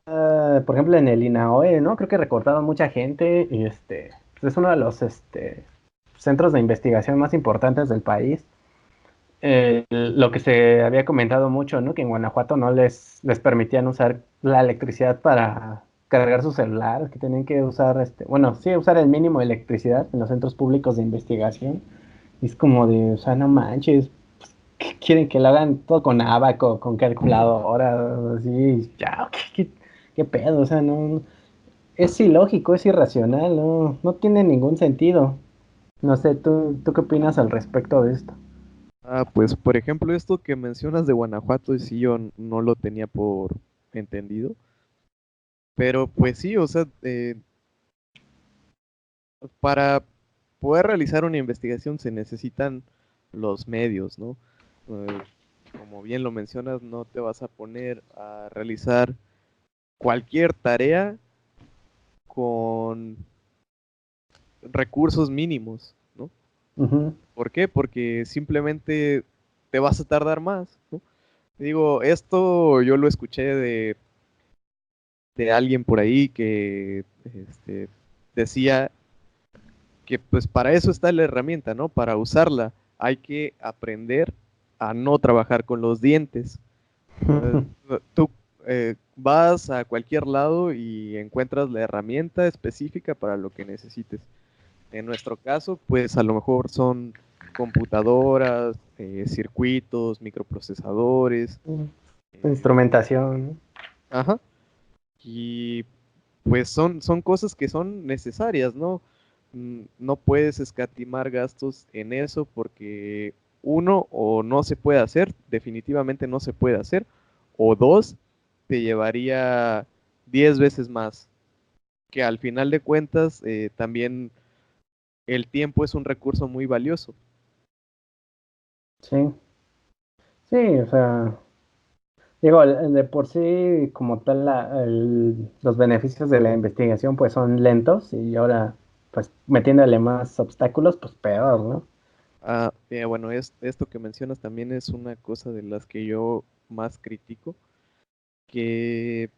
por ejemplo en el INAOE, ¿no? Creo que recortaron mucha gente y pues, es uno de los centros de investigación más importantes del país. Lo que se había comentado mucho, ¿no? Que en Guanajuato no les permitían usar la electricidad para cargar su celular, que tenían que usar, bueno, sí, usar el mínimo de electricidad en los centros públicos de investigación. Y es como de, o sea, no manches, ¿qué quieren que lo hagan todo con abaco, con calculadora, así, ya, qué pedo? O sea, no, es ilógico, es irracional, no tiene ningún sentido. No sé, ¿tú qué opinas al respecto de esto?
Pues por ejemplo, esto que mencionas de Guanajuato, sí yo no lo tenía por entendido, pero pues sí, o sea, para poder realizar una investigación se necesitan los medios, ¿no? Eh, Como bien lo mencionas, no te vas a poner a realizar cualquier tarea con recursos mínimos, ¿no?
Ujú,
¿Por qué? Porque simplemente te vas a tardar más, ¿no? Digo, esto yo lo escuché de alguien por ahí que decía que pues para eso está la herramienta, ¿no? Para usarla hay que aprender a no trabajar con los dientes. Tú vas a cualquier lado y encuentras la herramienta específica para lo que necesites. En nuestro caso, pues a lo mejor son computadoras, circuitos, microprocesadores.
Instrumentación.
Ajá. Y pues son cosas que son necesarias, ¿no? No puedes escatimar gastos en eso porque uno, o no se puede hacer, definitivamente no se puede hacer, o dos, te llevaría 10 veces más, que al final de cuentas también el tiempo es un recurso muy valioso.
Sí, sí, o sea. Digo, de por sí, como tal, los beneficios de la investigación pues son lentos y ahora pues metiéndole más obstáculos pues peor, ¿no?
Bueno, esto que mencionas también es una cosa de las que yo más critico, que,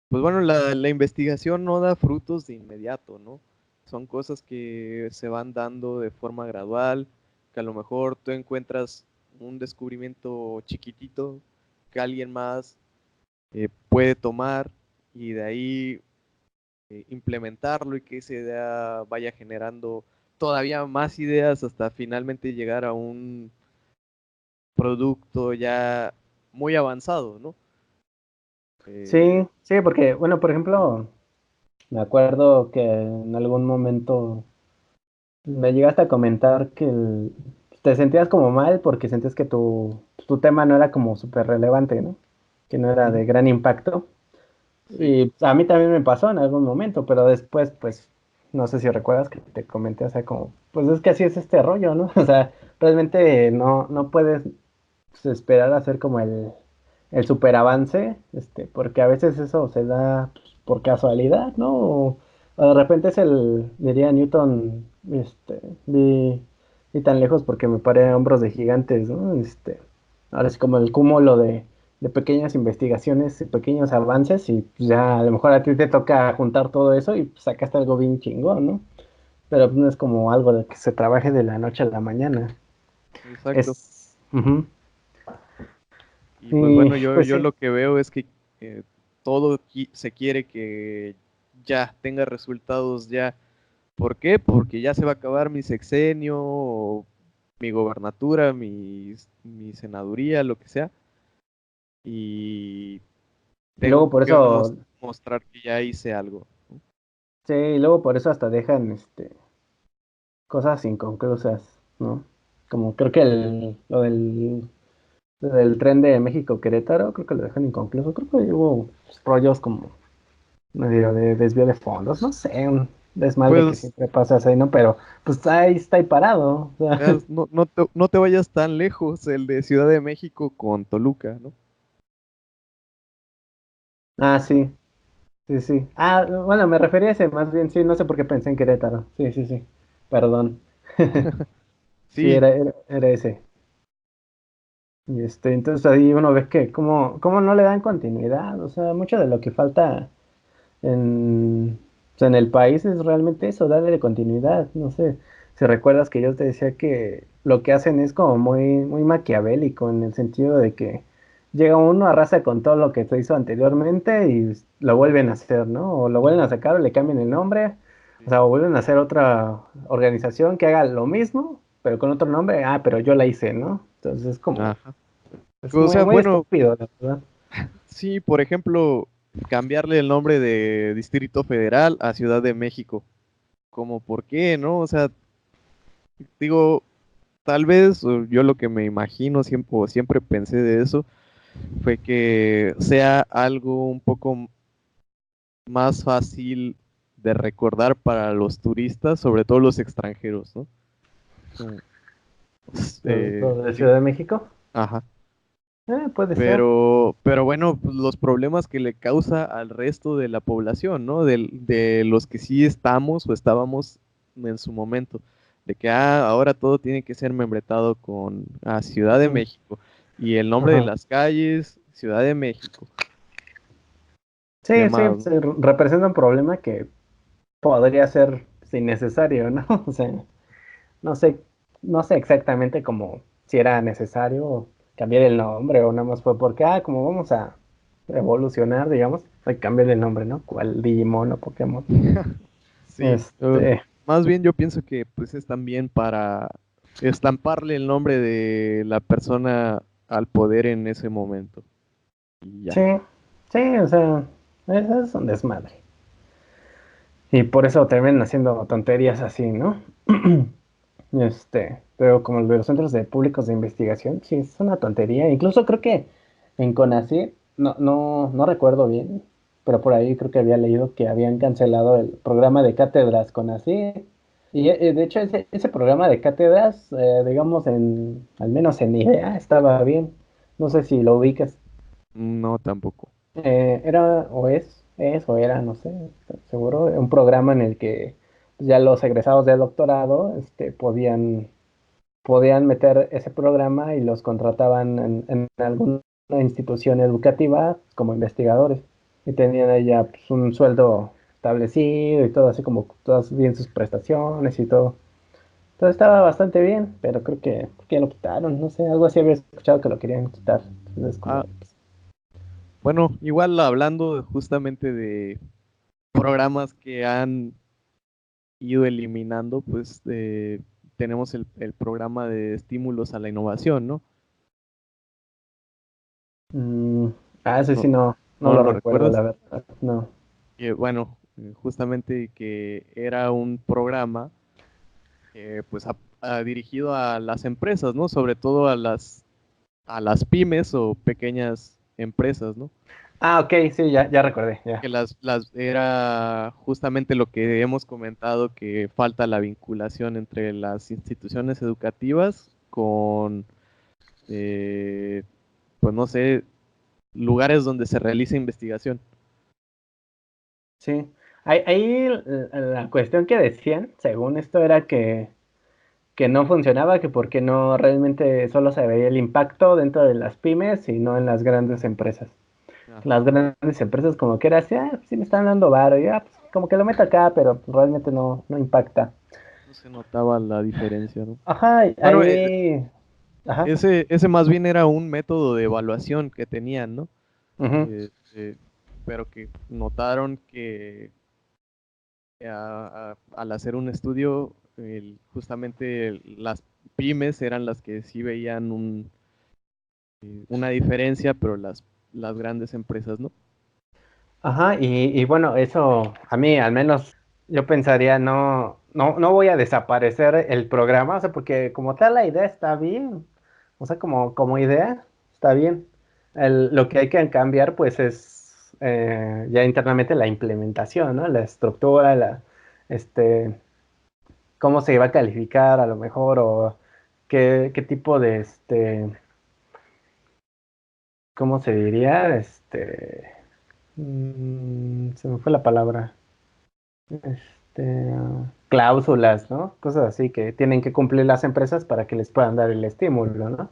pues bueno, la investigación no da frutos de inmediato, ¿no? Son cosas que se van dando de forma gradual, que a lo mejor tú encuentras un descubrimiento chiquitito que alguien más puede tomar y de ahí implementarlo y que esa idea vaya generando todavía más ideas hasta finalmente llegar a un producto ya muy avanzado, ¿no? Eh,
Sí, sí, porque, bueno, por ejemplo, me acuerdo que en algún momento me llegaste a comentar que te sentías como mal porque sentías que tu tema no era como súper relevante, ¿no? Que no era
Ujú.
de gran impacto.
Sí,
Y a mí también me pasó en algún momento, pero después, pues, no sé si recuerdas que te comenté, o sea, como, pues es que así es este rollo, ¿no? O sea, realmente no puedes esperar a hacer como el super avance, porque a veces eso se da pues, por casualidad, ¿no? O de repente es diría Newton, vi tan lejos porque me paré a hombros de gigantes, ¿no? Ahora es como el cúmulo de pequeñas investigaciones y pequeños avances y pues, ya a lo mejor a ti te toca juntar todo eso y pues, sacaste algo bien chingón, ¿no? Pero pues, no es como algo de que se trabaje de la noche a la mañana.
exacto.
Es... ujú.
Y pues
Y
bueno, yo,
pues
yo
sí.
lo que veo es que todo se quiere que ya tenga resultados ya. ¿Por qué? Porque ya se va a acabar mi sexenio, o mi gobernatura, mi senaduría, lo que sea. Y
Y luego
tengo
por
que
eso,
mostrar que ya hice algo.
sí, y luego por eso hasta dejan cosas inconclusas, ¿no? Como creo que lo del tren de México-Querétaro, creo que lo dejan inconcluso. Creo que hubo rollos como medio de desvío de fondos, no sé, un desmadre que
Pues
siempre pasa así, ¿no? Pero pues ahí está ahí parado. O sea.
no te vayas tan lejos, el de Ciudad de México con Toluca, ¿no?
Ah, sí, sí, sí. Ah, bueno, me refería a ese más bien, sí, no sé por qué pensé en Querétaro. Sí, sí, sí. Perdón. Sí,
Sí,
era ese. Y entonces ahí uno ve que cómo no le dan continuidad, o sea, mucho de lo que falta o sea, en el país es realmente eso, darle continuidad. No sé si recuerdas que yo te decía que lo que hacen es como muy maquiavélico en el sentido de que llega uno, arrasa con todo lo que se hizo anteriormente y lo vuelven a hacer, ¿no? O lo vuelven a sacar o le cambian el nombre, o
sí.
sea, o vuelven a hacer otra organización que haga lo mismo, pero con otro nombre, pero yo la hice, ¿no? Entonces es como
Ajá.
es
O
muy,
sea,
muy
bueno,
estúpido, la verdad.
sí, por ejemplo, cambiarle el nombre de Distrito Federal a Ciudad de México. Como, ¿por qué, no? O sea, digo, tal vez yo lo que me imagino siempre, o siempre pensé de eso fue que sea algo un poco más fácil de recordar para los turistas, sobre todo los extranjeros, ¿no? Como,
Lo de
sí,
Ciudad de México.
ajá.
Puede ser.
Pero bueno, pues, los problemas que le causa al resto de la población, ¿no? De los que sí estamos o estábamos en su momento, de que ahora todo tiene que ser membretado con Ciudad de
Ujú.
México y el nombre de
Ajá.
las calles, Ciudad de México,
Sí, sí,
demás, ¿no?
representa un problema que podría ser innecesario, ¿no? O sea, no sé, no sé exactamente cómo si era necesario cambiar el nombre o nada más fue porque, como vamos a evolucionar, digamos, hay que cambiar el nombre, ¿no? ¿Cuál Digimon o Pokémon?
Sí,
Este,
más bien yo pienso que pues es también para estamparle el nombre de la persona al poder en ese momento. Y
sí,
ya.
sí, o sea, eso es un desmadre. Y por eso terminan haciendo tonterías así, ¿no? Pero como los centros de públicos de investigación, sí, es una tontería. Incluso creo que en CONACYT, no recuerdo bien, pero por ahí creo que había leído que habían cancelado el programa de cátedras CONACYT. Y de hecho ese programa de cátedras, digamos, al menos en idea, estaba bien. No sé si lo ubicas.
No, tampoco.
Era o era, no sé, seguro, un programa en el que ya los egresados de doctorado podían meter ese programa y los contrataban en alguna institución educativa como investigadores. Y tenían ahí ya pues, un sueldo establecido y todo, así como todas bien sus prestaciones y todo. Todo estaba bastante bien, pero creo que lo quitaron, no sé, algo así había escuchado que lo querían quitar. Entonces,
Ah,
como, pues,
bueno, igual hablando justamente de programas que han ido eliminando, pues tenemos el programa de estímulos a la innovación, ¿no?
mm, ese
No,
sí no
¿no
lo
lo
recuerdo,
recuerdas?
la verdad, no.
Que bueno, justamente que era un programa pues dirigido a las empresas, ¿no? Sobre todo a las pymes o pequeñas empresas, ¿no?
Ah, ok, sí, ya recordé, ya.
Que era justamente lo que hemos comentado, que falta la vinculación entre las instituciones educativas con, eh, pues no sé, lugares donde se realiza investigación.
Sí. Ahí la cuestión que decían, según esto, era que no funcionaba, que porque no realmente solo se veía el impacto dentro de las pymes y no en las grandes empresas.
Ajá,
Las grandes empresas como que era así, pues sí me están dando varo, y pues como que lo meto acá, pero pues, realmente no impacta.
no se notaba la diferencia, ¿no?
Ajá,
Bueno,
ahí, ajá.
ese más bien era un método de evaluación que tenían, ¿no?
Ujú.
Este, pero que notaron que al hacer un estudio, justamente las pymes eran las que sí veían una diferencia, pero las grandes empresas no.
Ajá, y bueno, eso a mí al menos yo pensaría, no voy a desaparecer el programa, o sea, porque como tal la idea está bien, o sea, como idea está bien. Lo que hay que cambiar pues es ya internamente la implementación, ¿no? La estructura, este, cómo se va a calificar a lo mejor o qué tipo de, ¿cómo se diría? Se me fue la palabra. Cláusulas, ¿no? Cosas así que tienen que cumplir las empresas para que les puedan dar el estímulo, ¿no?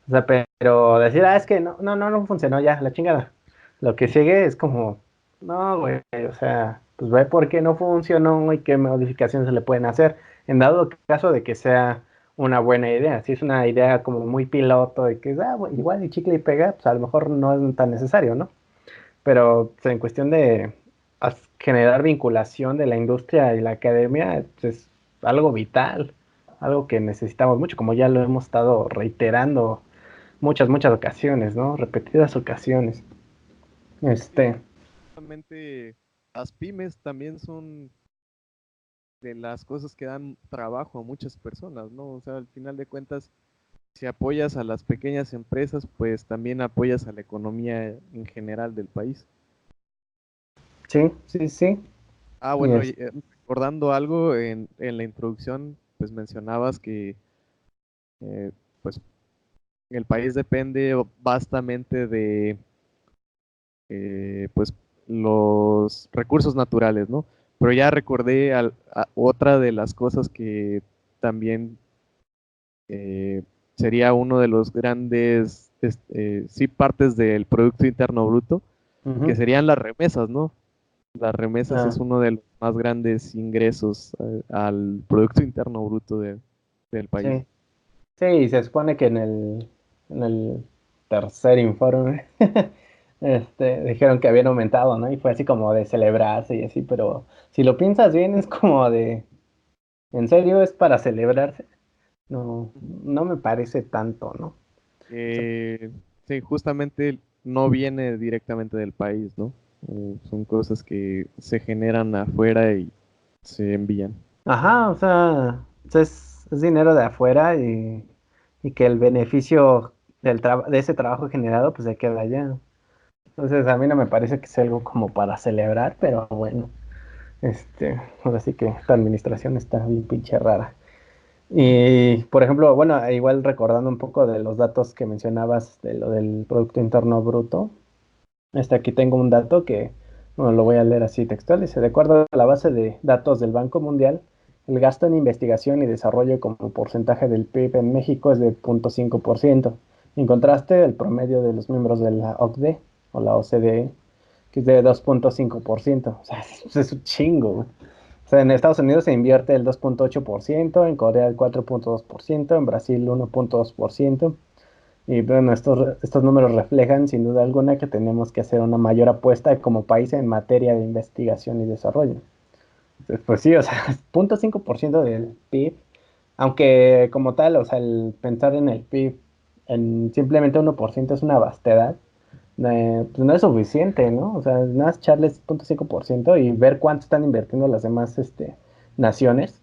O sea, pero decir, es que no funcionó ya, la chingada. Lo que sigue es como, no, güey, o sea, pues ve por qué no funcionó y qué modificaciones se le pueden hacer. En dado caso de que sea una buena idea, si es una idea como muy piloto de que, güey, igual y chicle y pega, pues a lo mejor no es tan necesario, ¿no? Pero pues, en cuestión de generar vinculación de la industria y la academia, pues, es algo vital, algo que necesitamos mucho, como ya lo hemos estado reiterando muchas ocasiones, ¿no? Repetidas ocasiones.
Sí,
Este,
justamente las pymes también son de las cosas que dan trabajo a muchas personas, ¿no? O sea, al final de cuentas, si apoyas a las pequeñas empresas, pues también apoyas a la economía en general del país.
sí.
Ah,
Y
bueno, y, recordando algo en la introducción, pues mencionabas que eh, pues el país depende bastante de pues los recursos naturales, ¿no? Pero ya recordé otra de las cosas que también eh, sería uno de los grandes, sí, partes del Producto Interno Bruto, que
ujú,
serían las remesas, ¿no? Las remesas es
ah,
uno de los más grandes ingresos al Producto Interno Bruto del país.
sí, sí, se supone que en el tercer informe dijeron que habían aumentado, ¿no? Y fue así como de celebrarse y así, pero si lo piensas bien es como de, ¿en serio es para celebrarse? No me parece tanto, ¿no? O sea,
Eh, sí, justamente no viene directamente del país, ¿no? Son cosas que se generan afuera y se envían.
ajá, o sea, es dinero de afuera y que el beneficio de ese trabajo generado pues se queda allá. Entonces a mí no me parece que sea algo como para celebrar, pero bueno, ahora sí que esta administración está bien pinche rara. Y, por ejemplo, bueno, igual recordando un poco de los datos que mencionabas de lo del Producto Interno Bruto, aquí tengo un dato que, bueno, lo voy a leer así textual. Dice, de acuerdo a la base de datos del Banco Mundial, el gasto en investigación y desarrollo como porcentaje del PIB en México es de 0.5%. En contraste, el promedio de los miembros de la OCDE o la OCDE, que es de 2.5%. O sea, es un chingo, güey. O sea, en Estados Unidos se invierte el 2.8%, en Corea el 4.2%, en Brasil 1.2%. Y bueno, estos números reflejan sin duda alguna que tenemos que hacer una mayor apuesta como país en materia de investigación y desarrollo. Entonces, pues sí, o sea, 0.5% del PIB, aunque como tal, o sea, el pensar en el PIB en simplemente 1% es una vastedad, pues no es suficiente, ¿no? O sea, nada más echarles 0.5% y ver cuánto están invirtiendo las demás naciones.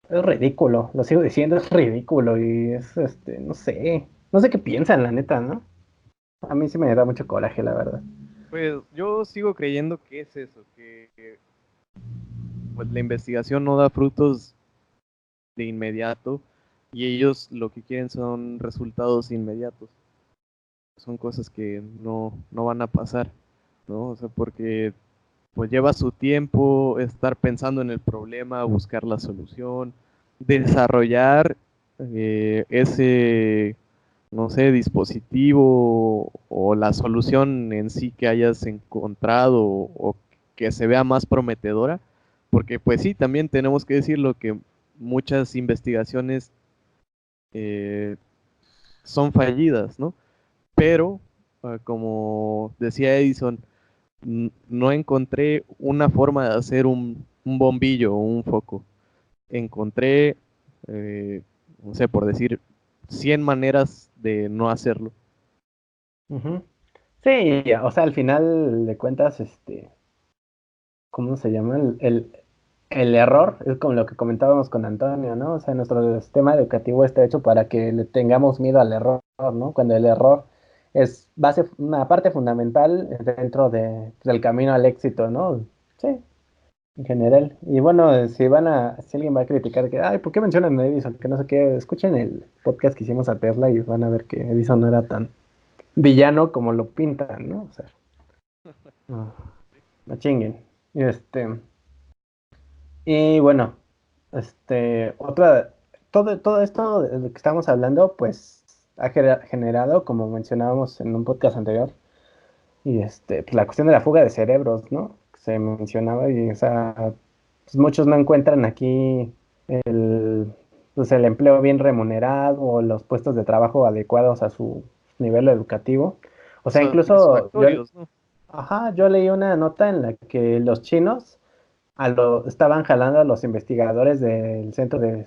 Es ridículo, lo sigo diciendo, es ridículo y es, no sé qué piensan, la neta, ¿no? A mí sí me da mucho coraje, la verdad.
Pues yo sigo creyendo que es eso, que pues, la investigación no da frutos de inmediato y ellos lo que quieren son resultados inmediatos. Son cosas que no van a pasar, ¿no? O sea, porque pues lleva su tiempo estar pensando en el problema, buscar la solución, desarrollar ese, no sé, dispositivo o la solución en sí que hayas encontrado o que se vea más prometedora, porque pues sí, también tenemos que decirlo que muchas investigaciones eh, son fallidas, ¿no? Pero, como decía Edison, no encontré una forma de hacer un bombillo o un foco. Encontré, eh, no sé, por decir, 100 maneras de no hacerlo.
Ujú. Sí, o sea, al final de cuentas, ¿cómo se llama? El error es como lo que comentábamos con Antonio, ¿no? O sea, nuestro sistema educativo está hecho para que le tengamos miedo al error, ¿no? Cuando el error es una parte fundamental dentro del camino al éxito, ¿no? Sí, en general. Y bueno, si alguien va a criticar que, ay, ¿por qué mencionan a Edison? Que no sé qué, escuchen el podcast que hicimos a Tesla y van a ver que Edison no era tan villano como lo pintan, ¿no? O sea, no, no chinguen. Y y bueno, todo esto de lo que estamos hablando, pues ha generado, como mencionábamos en un podcast anterior, y pues, la cuestión de la fuga de cerebros, ¿no? Se mencionaba y, o sea, pues muchos no encuentran aquí el, pues, el empleo bien remunerado o los puestos de trabajo adecuados a su nivel educativo. O sea, incluso
Satisfactorios, ¿no?
yo leí una nota en la que los chinos estaban jalando a los investigadores del centro del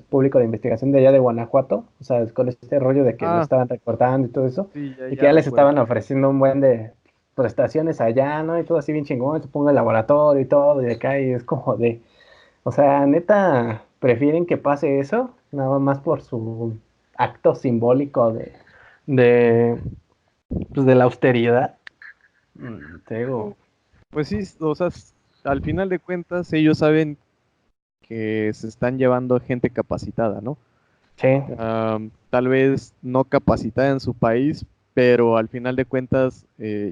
público de investigación de allá de Guanajuato, o sea, con este rollo de que lo
Ah,
estaban recortando y todo eso,
sí, ya,
y que
ya
ya les
recuerdo.
estaban ofreciendo un buen de prestaciones allá, ¿no? Y todo así bien chingón, te pongo el laboratorio y todo, y de acá, y es como o sea, neta, prefieren que pase eso, nada más por su acto simbólico de, pues, de la austeridad. Te digo,
Pues sí, o sea, al final de cuentas ellos saben que se están llevando gente capacitada, ¿no?
sí.
Tal vez no capacitada en su país, pero al final de cuentas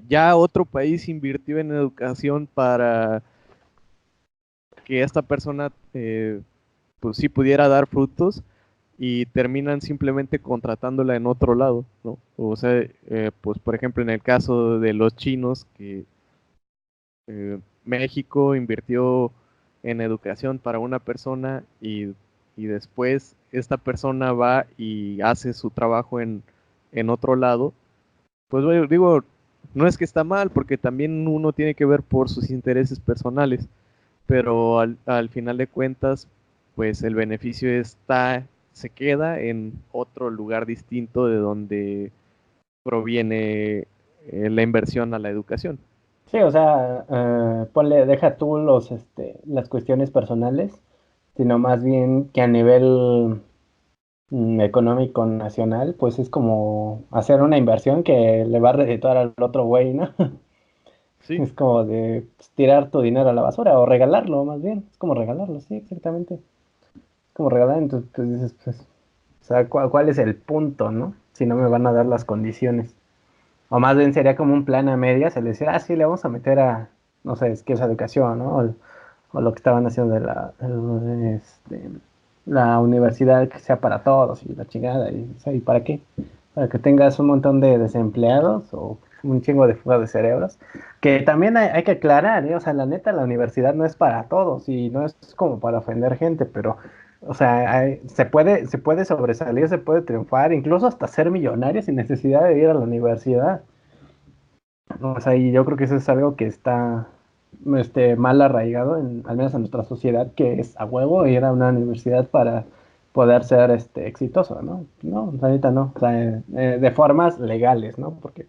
ya otro país invirtió en educación para que esta persona pues sí pudiera dar frutos y terminan simplemente contratándola en otro lado, ¿no? O sea, pues por ejemplo en el caso de los chinos, que México invirtió en educación para una persona y después esta persona va y hace su trabajo en otro lado, pues bueno, digo, no es que está mal, porque también uno tiene que ver por sus intereses personales, pero al final de cuentas, pues el beneficio se queda en otro lugar distinto de donde proviene la inversión a la educación.
Sí, o sea, deja tú las cuestiones personales, sino más bien que a nivel económico nacional, pues es como hacer una inversión que le va a redituar al otro güey, ¿no?
Sí,
Es como de pues, tirar tu dinero a la basura o regalarlo, más bien. Es como regalarlo, sí, exactamente. como regalar, entonces pues dices, pues, o sea, ¿cuál es el punto, no? Si no me van a dar las condiciones. O más bien sería como un plan a medias, el decir, ah, sí, le vamos a meter a, no sé, es que es educación, ¿no? O lo que estaban haciendo de la universidad que sea para todos y la chingada. Y, o sea, ¿y para qué? Para que tengas un montón de desempleados o un chingo de fuga de cerebros. Que también hay que aclarar, ¿eh? O sea, la neta, la universidad no es para todos y no es como para ofender gente, pero, o sea, se puede sobresalir, se puede triunfar, incluso hasta ser millonario sin necesidad de ir a la universidad. O sea, y yo creo que eso es algo que está mal arraigado, al menos en nuestra sociedad, que es a huevo ir a una universidad para poder ser exitoso, ¿no? No, ahorita no. O sea, de formas legales, ¿no? Porque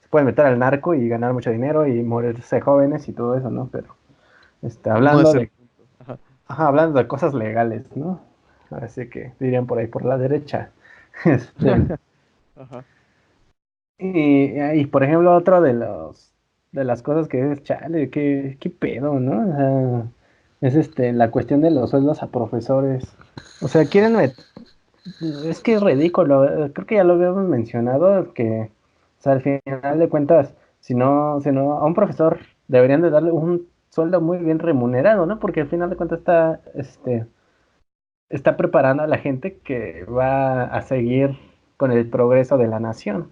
se pueden meter al narco y ganar mucho dinero y morirse jóvenes y todo eso, ¿no? Pero
No
hablando
es el
de,
punto. Ajá.
ajá, hablando de cosas legales, ¿no? Así que dirían por ahí por la derecha. Este,
Ajá.
y por ejemplo, otro de las cosas que es, chale, qué pedo, ¿no? O sea, es la cuestión de los sueldos a profesores. O sea, es que es ridículo, creo que ya lo habíamos mencionado, que, o sea, al final de cuentas, si no, a un profesor deberían de darle un sueldo muy bien remunerado, ¿no? Porque al final de cuentas está preparando a la gente que va a seguir con el progreso de la nación.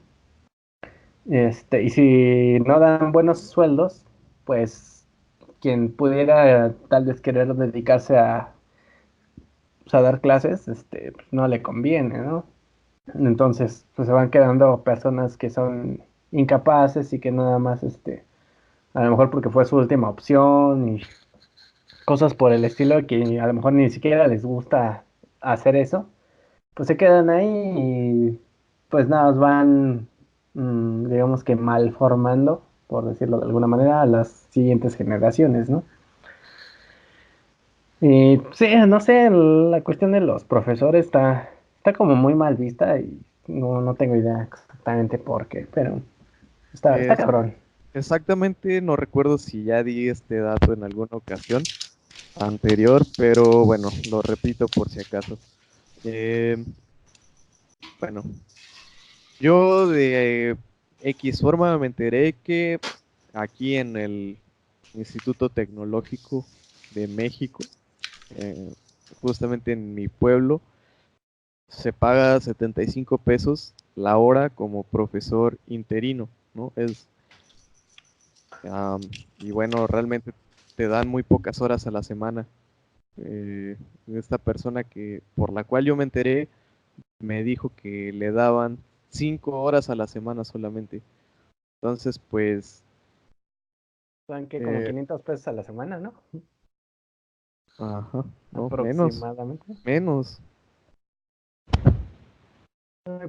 Y si no dan buenos sueldos, pues quien pudiera tal vez querer dedicarse pues, a dar clases, pues, no le conviene, ¿no? Entonces, pues se van quedando personas que son incapaces y que nada más, a lo mejor porque fue su última opción y cosas por el estilo que a lo mejor ni siquiera les gusta hacer eso, pues se quedan ahí y pues nada, más van, digamos que mal formando, por decirlo de alguna manera, a las siguientes generaciones, ¿no? Y sí, no sé, la cuestión de los profesores está como muy mal vista y no tengo idea exactamente por qué, pero está
Es-
cabrón.
Exactamente, no recuerdo si ya di este dato en alguna ocasión anterior, pero bueno, lo repito por si acaso. Eh, bueno, yo de X forma me enteré que aquí en el Instituto Tecnológico de México, eh, justamente en mi pueblo, se paga 75 pesos la hora como profesor interino, ¿no? Y bueno, realmente te dan muy pocas horas a la semana. Eh, Esta persona por la cual yo me enteré me dijo que le daban 5 horas a la semana solamente. Entonces, pues,
Son que como
eh,
500 pesos a la semana, ¿no?
ajá, no, menos,
Aproximadamente.
menos.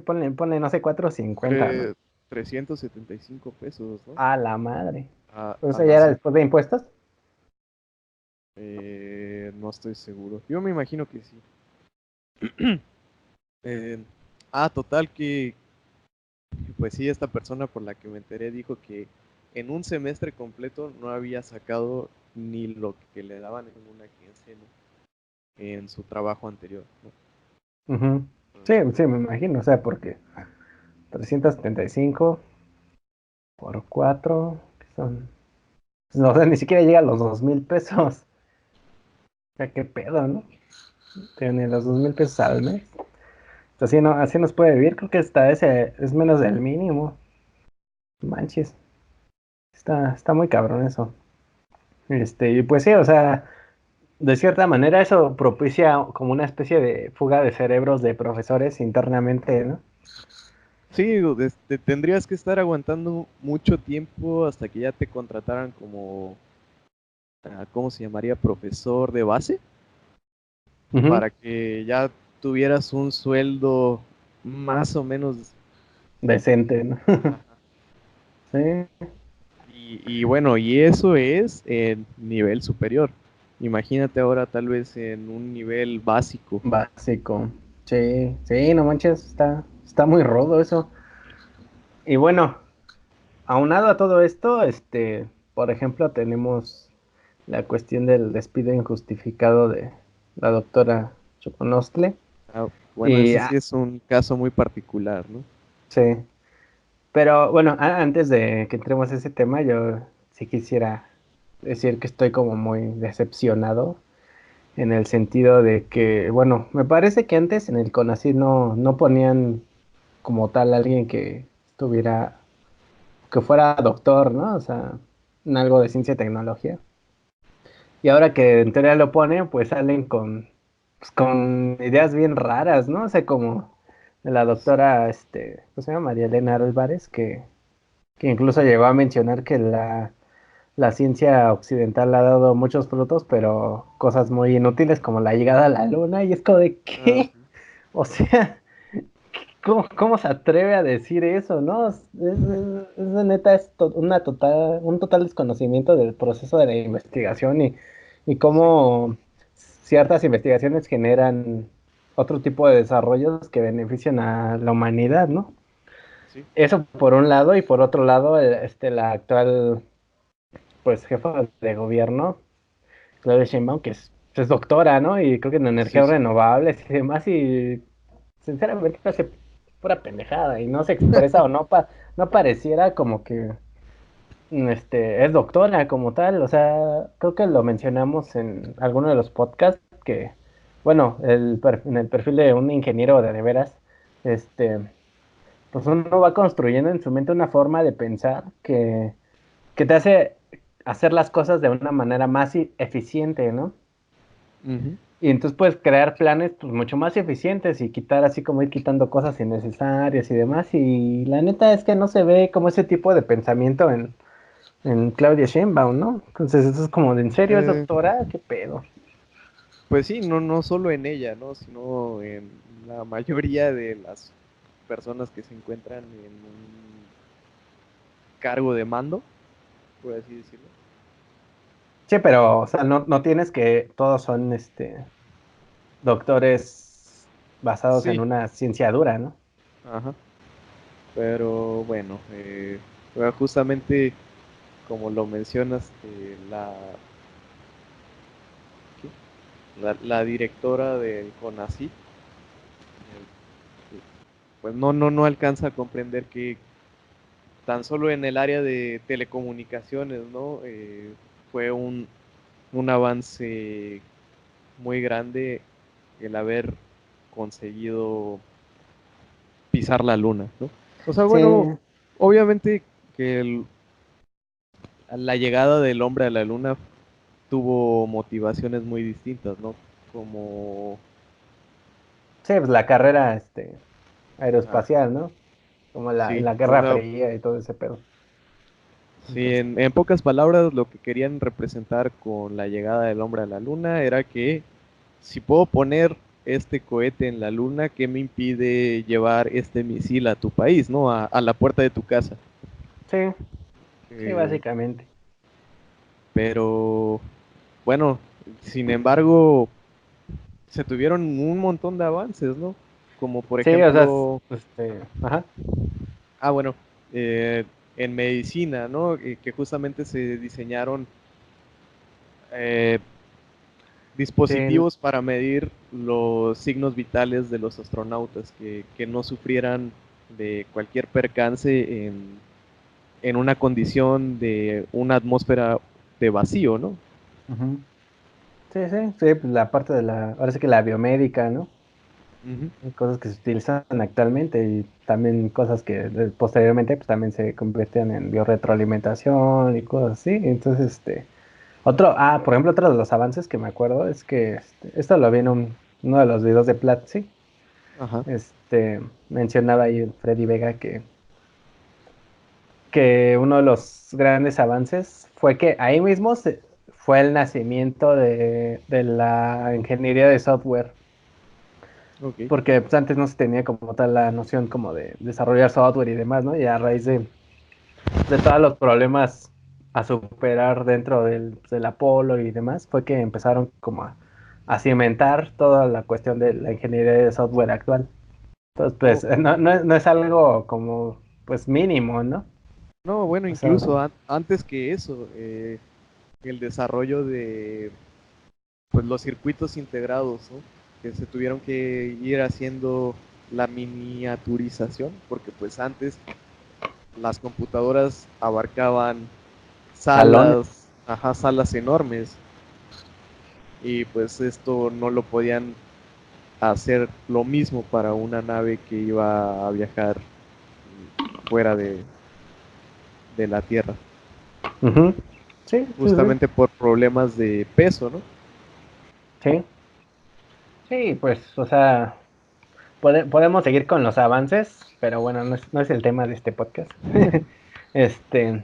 Ponle, no sé, 4.50, ¿no?
tre- 375 pesos, ¿no?
A la madre. Pero
A
eso ya
la
era después de impuestos.
no estoy seguro. Yo me imagino que sí. Eh, Total que, pues sí, esta persona por la que me enteré dijo que en un semestre completo no había sacado ni lo que le daban en una quincena en su trabajo anterior, ¿no?
Ujú. Sí,
Entonces,
sí, me imagino, o sea, porque 375 por 4 que son, pues, no sé, ni siquiera llega a los 2.000 pesos. O sea, qué pedo, ¿no? Tiene los 2.000 pesos al mes. Así, no, así nos puede vivir, creo que hasta ese es menos del mínimo. Manches, está muy cabrón eso. Y pues sí, o sea, de cierta manera eso propicia como una especie de fuga de cerebros de profesores internamente, ¿no?
sí, tendrías que estar aguantando mucho tiempo hasta que ya te contrataran como, ¿cómo se llamaría? Profesor de base,
Ujú.
para que ya tuvieras un sueldo más o menos.
Decente, ¿no?
Ajá.
Sí,
Y bueno, y eso es en nivel superior. Imagínate ahora tal vez en un nivel básico.
básico. Sí, sí, no manches, está muy rodo eso. Y bueno, aunado a todo esto, por ejemplo, tenemos la cuestión del despido injustificado de la doctora Choconostle.
Ah, bueno,
Y
ese sí es un caso muy particular, ¿no?
sí, pero bueno, antes de que entremos a ese tema, yo sí quisiera decir que estoy como muy decepcionado en el sentido de que, bueno, me parece que antes en el CONACYT no ponían como tal alguien que estuviera, que fuera doctor, ¿no? O sea, en algo de ciencia y tecnología. Y ahora que en teoría lo ponen, pues salen pues, con ideas bien raras, ¿no? O sea, como de la doctora, ¿cómo se llama? María Elena Álvarez, que incluso llegó a mencionar que la ciencia occidental ha dado muchos frutos, pero cosas muy inútiles como la llegada a la luna, y es como de
Ah,
¿qué? O sea, ¿cómo se atreve a decir eso, no? De neta, un total desconocimiento del proceso de la investigación y
sí,
cómo ciertas investigaciones generan otro tipo de desarrollos que benefician a la humanidad, ¿no?
sí.
Eso por un lado, y por otro lado, la actual pues jefa de gobierno, Claudia Sheinbaum, que es doctora, ¿no? Y creo que en
Sí,
energías
sí.
renovables y demás, y sinceramente hace pura pendejada y no se expresa o no pareciera como que es doctora como tal. O sea, creo que lo mencionamos en alguno de los podcasts que, bueno, en el perfil de un ingeniero de veras, este, pues uno va construyendo en su mente una forma de pensar que te hace hacer las cosas de una manera más eficiente, ¿no?
Ujú.
Y entonces puedes crear planes pues, mucho más eficientes y quitar así como ir quitando cosas innecesarias y demás. Y la neta es que no se ve como ese tipo de pensamiento en Claudia Sheinbaum, ¿no? Entonces eso es como de, ¿en serio es
Eh,
doctora? ¿Qué pedo?
pues sí, no solo en ella, ¿no? Sino en la mayoría de las personas que se encuentran en un cargo de mando, por así decirlo.
Sí, pero, o sea, no tienes que todos son doctores basados en
Sí,
una ciencia dura, ¿no?
ajá. Pero bueno, justamente como lo mencionas, ¿qué? La directora del CONACYT, pues no alcanza a comprender que tan solo en el área de telecomunicaciones, ¿no? Fue un avance muy grande el haber conseguido pisar la luna, ¿no? O sea,
Sí,
bueno, obviamente que la llegada del hombre a la luna tuvo motivaciones muy distintas, ¿no? Como,
sí, pues la carrera
ajá,
aeroespacial, ¿no? Como en
sí,
la
o
Guerra
sea,
Fría y todo ese pedo.
sí,
Entonces,
en pocas palabras lo que querían representar con la llegada del hombre a la luna era que si puedo poner este cohete en la luna, ¿qué me impide llevar este misil a tu país, ¿no? A la puerta de tu casa.
sí, sí,
Eh,
básicamente.
pero bueno, sin embargo, se tuvieron un montón de avances, ¿no? Como por
Sí, o sea,
ejemplo,
ajá.
bueno, en medicina, ¿no? Que justamente se diseñaron eh,
Sí,
dispositivos para medir los signos vitales de los astronautas, que no sufrieran de cualquier percance en una condición de una atmósfera de vacío, ¿no?
ujú. Sí, sí, sí, pues la parte de ahora sí que la biomédica, ¿no?
Ujú.
Hay cosas que se utilizan actualmente y también cosas que posteriormente pues también se convierten en biorretroalimentación y cosas así. Entonces, por ejemplo, otro de los avances que me acuerdo es que esto lo vi en uno de los videos de Platzi.
Ajá.
Mencionaba ahí Freddy Vega que uno de los grandes avances fue que ahí mismo fue el nacimiento de la ingeniería de software,
Ok.
porque pues, antes no se tenía como tal la noción como de desarrollar software y demás, ¿no? Y a raíz de todos los problemas a superar dentro del Apolo y demás, fue que empezaron como a cimentar toda la cuestión de la ingeniería de software actual. Entonces,
Oh,
pues, no es algo como, pues, mínimo, ¿no?
no, bueno,
O sea,
incluso antes que eso, el desarrollo de pues, los circuitos integrados, ¿no? que se tuvieron que ir haciendo la miniaturización, porque pues antes las computadoras abarcaban
Salones.
salas enormes, y pues esto no lo podían hacer lo mismo para una nave que iba a viajar fuera de la Tierra,
Ujú. Sí, sí, sí.
justamente por problemas de peso, ¿no?
Sí, sí, pues, o sea, podemos seguir con los avances, pero bueno, no es el tema de este podcast. Este,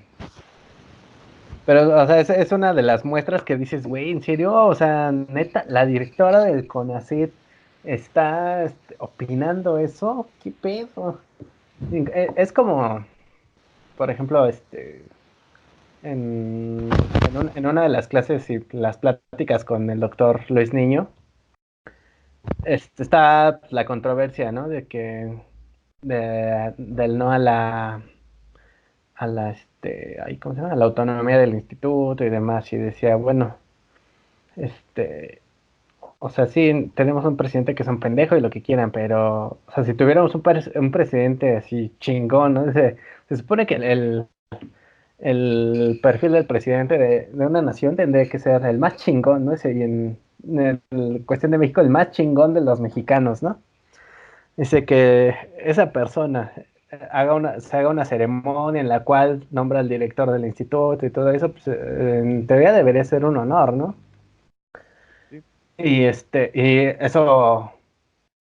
pero, o sea, es una de las muestras que dices, güey, ¿en serio? O sea, neta, la directora del CONACYT está opinando eso. ¿Qué pedo? Es como, por ejemplo, en una de las clases y las pláticas con el doctor Luis Niño, está la controversia, ¿no? Del no ay, ¿cómo se llama? A la autonomía del instituto y demás. Y decía, bueno, este, o sea, sí, tenemos un presidente que es un pendejo y lo que quieran, pero, o sea, si tuviéramos un presidente así chingón, ¿no? Se supone que el perfil del presidente de una nación tendría que ser el más chingón, ¿no? Ese, y en cuestión de México, el más chingón de los mexicanos, ¿no? Dice que esa persona se haga una ceremonia en la cual nombra al director del instituto y todo eso, pues en teoría debería ser un honor, ¿no?
Sí,
Y eso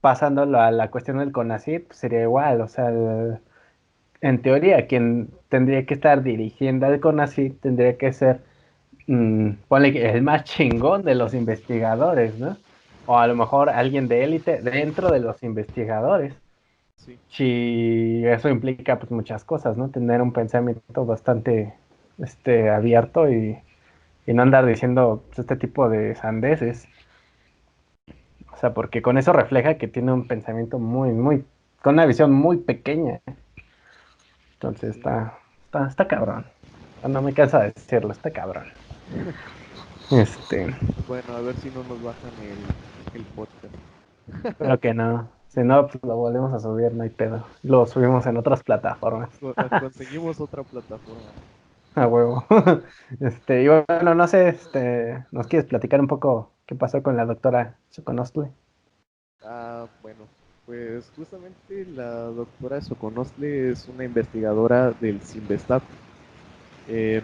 pasándolo a la cuestión del CONACYT, pues sería igual, o sea, en teoría quien tendría que estar dirigiendo al CONACYT tendría que ser, ponle que el más chingón de los investigadores, ¿no? O a lo mejor alguien de élite dentro de los investigadores.
sí,
Si eso implica pues muchas cosas, ¿no? Tener un pensamiento bastante abierto y no andar diciendo pues, este tipo de sandeces. O sea, porque con eso refleja que tiene un pensamiento con una visión muy pequeña. Entonces
sí.
está cabrón. No me cansa de decirlo, está cabrón. Este,
Bueno, a ver si no nos bajan el podcast.
Espero que no. Si no, pues lo volvemos a subir, no hay pedo. Lo subimos en otras plataformas.
Conseguimos otra plataforma.
A huevo. Y bueno, no sé, ¿nos quieres platicar un poco qué pasó con la doctora Choconostle?
Bueno, pues justamente la doctora Soconostle es una investigadora del CIMBESTAF. Eh,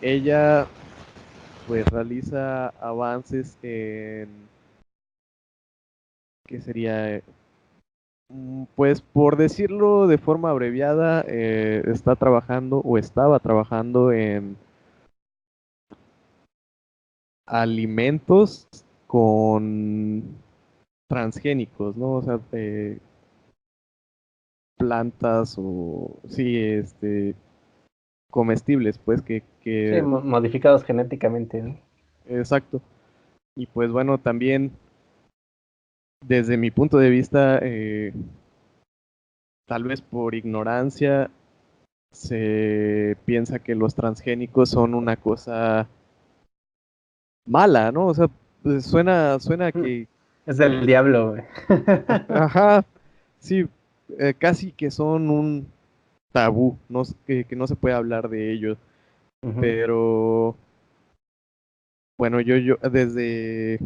Ella pues realiza avances en, ¿qué sería? Pues por decirlo de forma abreviada, está trabajando o estaba trabajando en alimentos con transgénicos, ¿no? O sea, plantas o sí, comestibles, pues
Sí,
que
modificados genéticamente, ¿no?
exacto. Y pues bueno, también desde mi punto de vista, tal vez por ignorancia, se piensa que los transgénicos son una cosa mala, ¿no? O sea, pues suena
Mm,
que,
Es del diablo, güey.
ajá, sí, casi que son un tabú, no, que no se puede hablar de ellos,
Ujú,
pero bueno, yo desde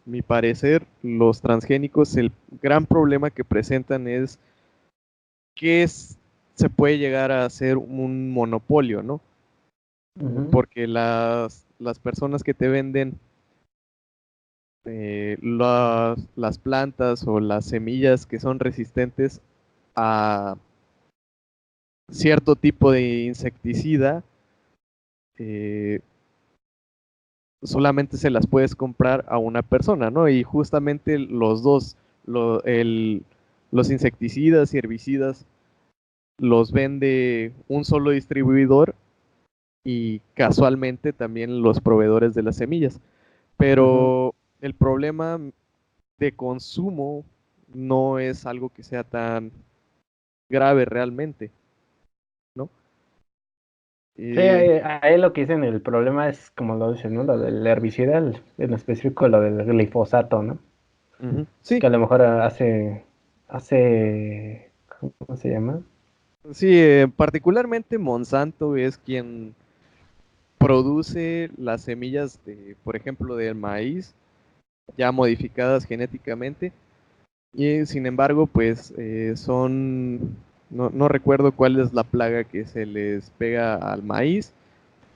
mi parecer, los transgénicos, el gran problema que presentan es que se puede llegar a ser un monopolio, ¿no?
ujú,
Porque las personas que te venden las plantas o las semillas que son resistentes a cierto tipo de insecticida, eh, solamente se las puedes comprar a una persona, ¿no? Y justamente los dos, los insecticidas y herbicidas, los vende un solo distribuidor y casualmente también los proveedores de las semillas.
ujú.
Pero el problema de consumo no es algo que sea tan grave realmente, ¿no?
Sí,
Eh,
ahí lo que dicen, el problema es, como lo dicen, ¿no? Lo del herbicida, en específico lo del glifosato, ¿no?
Ujú. Sí,
que a lo mejor hace, ¿cómo se llama?
sí, particularmente Monsanto es quien produce las semillas de, por ejemplo, del maíz ya modificadas genéticamente y sin embargo, pues no recuerdo cuál es la plaga que se les pega al maíz,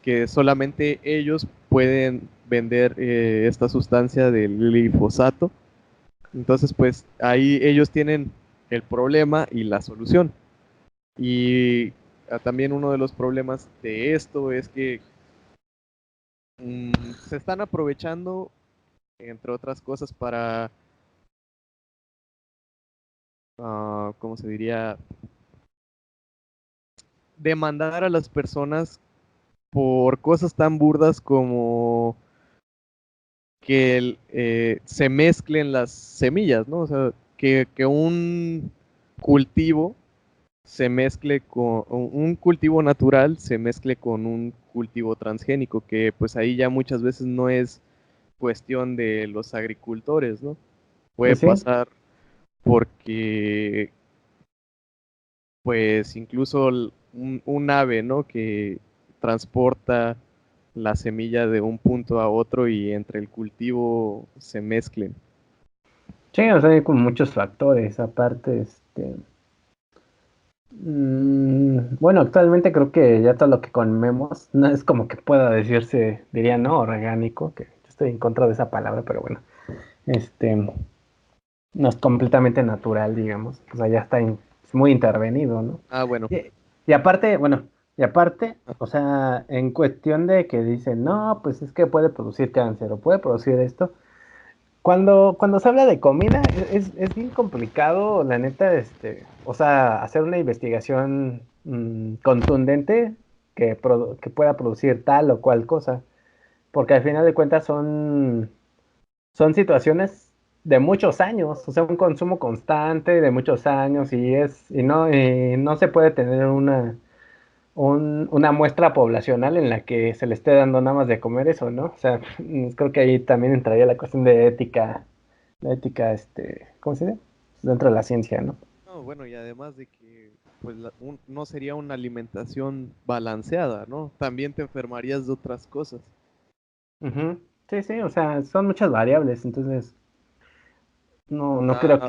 que solamente ellos pueden vender esta sustancia del glifosato. Entonces, pues ahí ellos tienen el problema y la solución. Y también uno de los problemas de esto es que se están aprovechando, entre otras cosas, para, ¿cómo se diría? Demandar a las personas por cosas tan burdas como que se mezclen las semillas, ¿no? O sea, que un cultivo se mezcle con un cultivo natural, se mezcle con un cultivo transgénico, que pues ahí ya muchas veces no es cuestión de los agricultores, ¿no? Puede
Pues sí.
pasar porque pues incluso un ave, ¿no? Que transporta la semilla de un punto a otro y entre el cultivo se mezclen.
Sí, o sea, hay como muchos factores. Aparte, bueno, actualmente creo que ya todo lo que comemos no es como que pueda decirse, diría, no, orgánico, que yo estoy en contra de esa palabra, pero bueno, este, no es completamente natural, digamos. O sea, ya está es muy intervenido, ¿no?
Ah, bueno.
Y, y aparte, bueno, y aparte, o sea, en cuestión de que dicen, no, pues es que puede producir cáncer o puede producir esto. Cuando se habla de comida, es bien complicado, la neta, o sea, hacer una investigación contundente que pueda producir tal o cual cosa, porque al final de cuentas son situaciones de muchos años, o sea, un consumo constante de muchos años y no se puede tener una muestra poblacional en la que se le esté dando nada más de comer eso, ¿no? O sea, creo que ahí también entraría la cuestión de ética, la ética, ¿cómo se dice? Dentro de la ciencia, ¿no?
No, bueno, y además de que pues no sería una alimentación balanceada, ¿no? También te enfermarías de otras cosas.
Ujú. Sí, sí, o sea, son muchas variables, entonces no creo
Ah,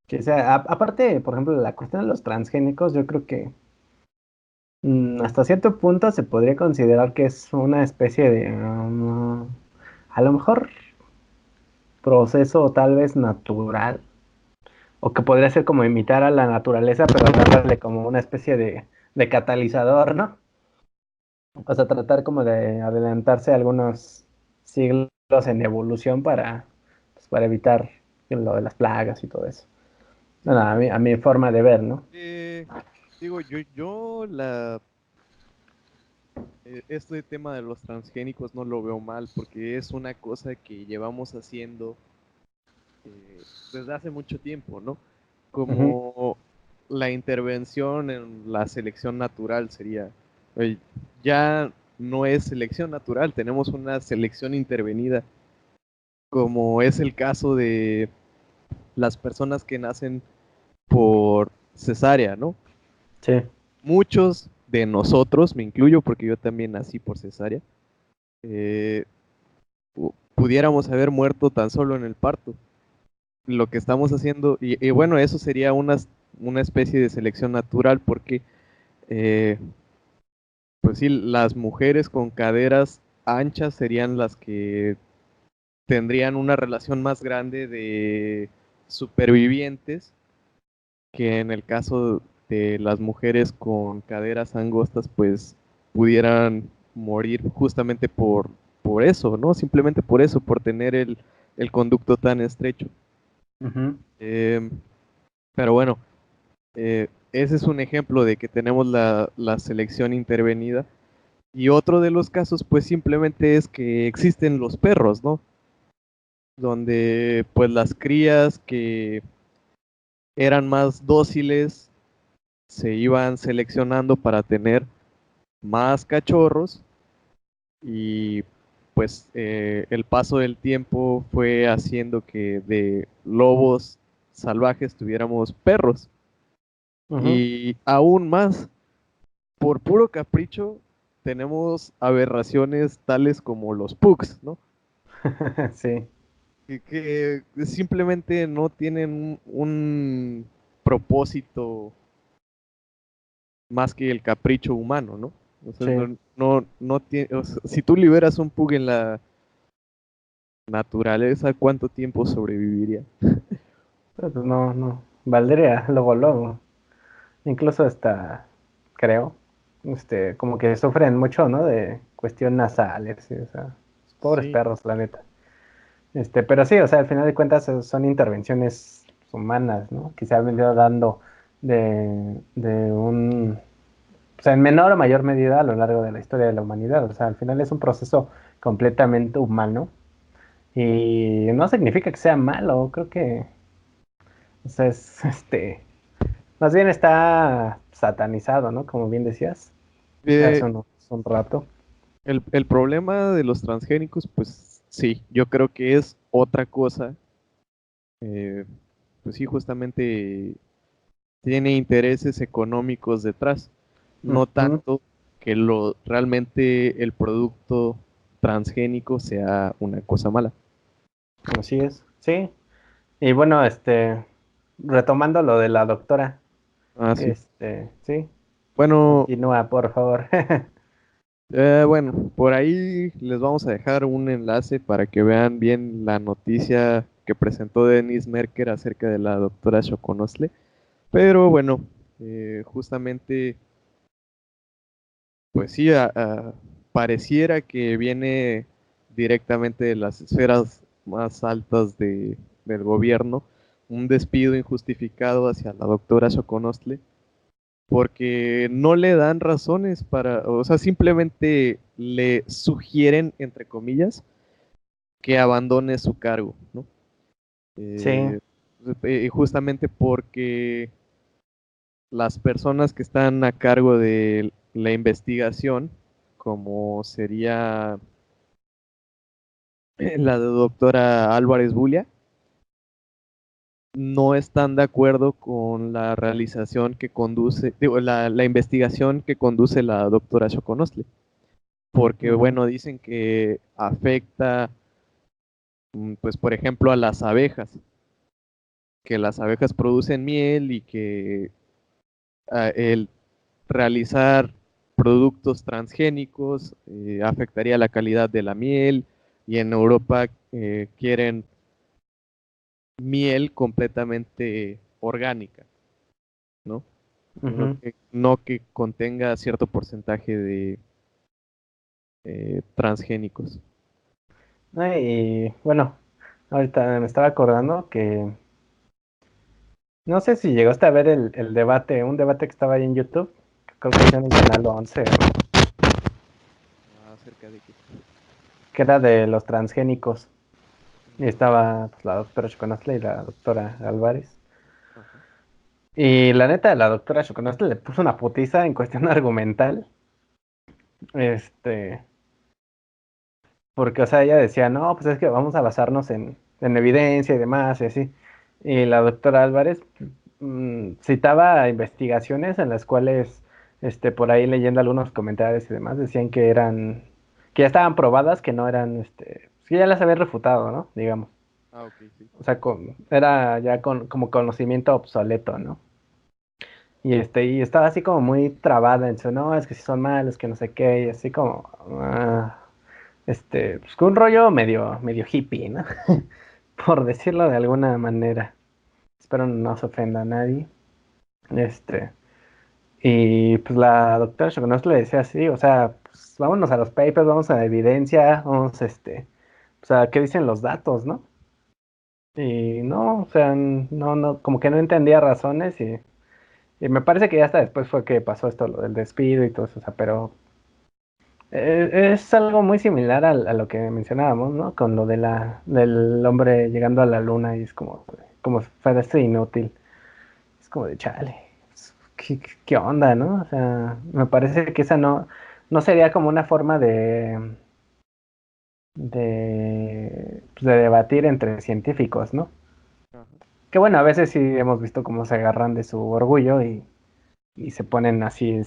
que sea, aparte, por ejemplo, la cuestión de los transgénicos, yo creo que hasta cierto punto se podría considerar que es una especie de, a lo mejor, proceso tal vez natural, o que podría ser como imitar a la naturaleza, pero darle como una especie de catalizador, ¿no? O sea, tratar como de adelantarse algunos siglos en evolución para evitar lo de las plagas y todo eso. Bueno, a mi forma de ver, ¿no?
eh, digo, este tema de los transgénicos no lo veo mal porque es una cosa que llevamos haciendo desde hace mucho tiempo, ¿no?
Ujú.
Como la intervención en la selección natural sería, eh, ya no es selección natural, tenemos una selección intervenida, como es el caso de las personas que nacen por cesárea, ¿no?
Sí,
Muchos de nosotros, me incluyo porque yo también nací por cesárea, eh, pudiéramos haber muerto tan solo en el parto. Lo que estamos haciendo, y bueno, eso sería una especie de selección natural porque, eh, pues sí, las mujeres con caderas anchas serían las que tendrían una relación más grande de supervivientes que en el caso de las mujeres con caderas angostas, pues pudieran morir justamente por eso, ¿no? Simplemente por eso, por tener el conducto tan estrecho.
ujú,
Em, pero bueno, ese es un ejemplo de que tenemos la selección intervenida. Y otro de los casos, pues simplemente es que existen los perros, ¿no? Donde pues las crías que eran más dóciles se iban seleccionando para tener más cachorros y pues el paso del tiempo fue haciendo que de lobos salvajes tuviéramos perros.
Ujú.
Y aún más, por puro capricho, tenemos aberraciones tales como los pugs, ¿no?
Sí,
Que simplemente no tienen un propósito más que el capricho humano, ¿no? O sea,
sí.
no tiene, o sea, si tú liberas un pug en la naturaleza, ¿cuánto tiempo sobreviviría?
Pues no, no. Valdría, luego, luego. Incluso hasta, creo, como que sufren mucho, ¿no? De cuestión nasales, sí, o sea, pobres
Sí,
perros, la neta. Pero sí, o sea, al final de cuentas son intervenciones humanas, ¿no? Que se han venido dando de o sea, en menor o mayor medida a lo largo de la historia de la humanidad. O sea, al final es un proceso completamente humano y no significa que sea malo, creo que, o sea, más bien está satanizado, ¿no? Como bien decías
eh,
un rato.
el problema de los transgénicos, pues sí, yo creo que es otra cosa. eh, pues sí, justamente tiene intereses económicos detrás, no
Ujú,
tanto que realmente el producto transgénico sea una cosa mala.
así es, sí. Y bueno, retomando lo de la doctora,
Ah, sí.
sí,
Bueno,
continúa, por favor.
bueno, por ahí les vamos a dejar un enlace para que vean bien la noticia que presentó Denise Merker acerca de la doctora Shokonosle. Pero bueno, justamente, pues sí, pareciera que viene directamente de las esferas más altas del gobierno un despido injustificado hacia la doctora Shokonosle porque no le dan razones para, o sea, simplemente le sugieren, entre comillas, que abandone su cargo, ¿no?
Sí,
Eh, Justamente porque las personas que están a cargo de la investigación, como sería la doctora Álvarez Bulia, no están de acuerdo con la realización que conduce, digo, la investigación que conduce la doctora Choconostle. Porque,
ujú,
bueno, dicen que afecta, pues, por ejemplo, a las abejas, que las abejas producen miel y que el realizar productos transgénicos afectaría la calidad de la miel y en Europa quieren miel completamente orgánica, ¿no?
ujú.
No que contenga cierto porcentaje de transgénicos.
Y bueno, ahorita me estaba acordando que no sé si llegaste a ver el debate, un debate que estaba ahí en YouTube, creo que es en el canal 11,
Acerca de que...
que era de los transgénicos. Y estaba pues, la doctora Choconostle y la doctora Álvarez.
Ajá.
Y la neta, la doctora Choconostle le puso una putiza en cuestión argumental. Este, Porque, o sea, ella decía, no, pues es que vamos a basarnos en evidencia y demás, y así. Y la doctora Álvarez citaba investigaciones en las cuales, por ahí leyendo algunos comentarios y demás, decían que ya estaban probadas, que no eran, que ya las habían refutado, ¿no? Digamos.
Ah, ok, sí.
O sea, era ya como conocimiento obsoleto, ¿no? Y estaba así como muy trabada en su, no, es que si son malos, que no sé qué, y así como, pues con un rollo medio hippie, ¿no? Por decirlo de alguna manera. Espero no se ofenda a nadie. Este, y pues la doctora Shogunos le decía así, o sea, pues vámonos a los papers, vamos a la evidencia, vamos, pues a qué dicen los datos, ¿no? Y no, o sea, no, como que no entendía razones y me parece que ya hasta después fue que pasó esto, lo del despido y todo eso, o sea, pero es algo muy similar a lo que mencionábamos, ¿no? Con lo del hombre llegando a la luna y es como si fuera esto inútil. Es como de chale. ¿Qué onda, no? O sea, me parece que esa no sería como una forma pues, de debatir entre científicos, ¿no?
Ajá.
Que bueno, a veces sí hemos visto cómo se agarran de su orgullo y se ponen así,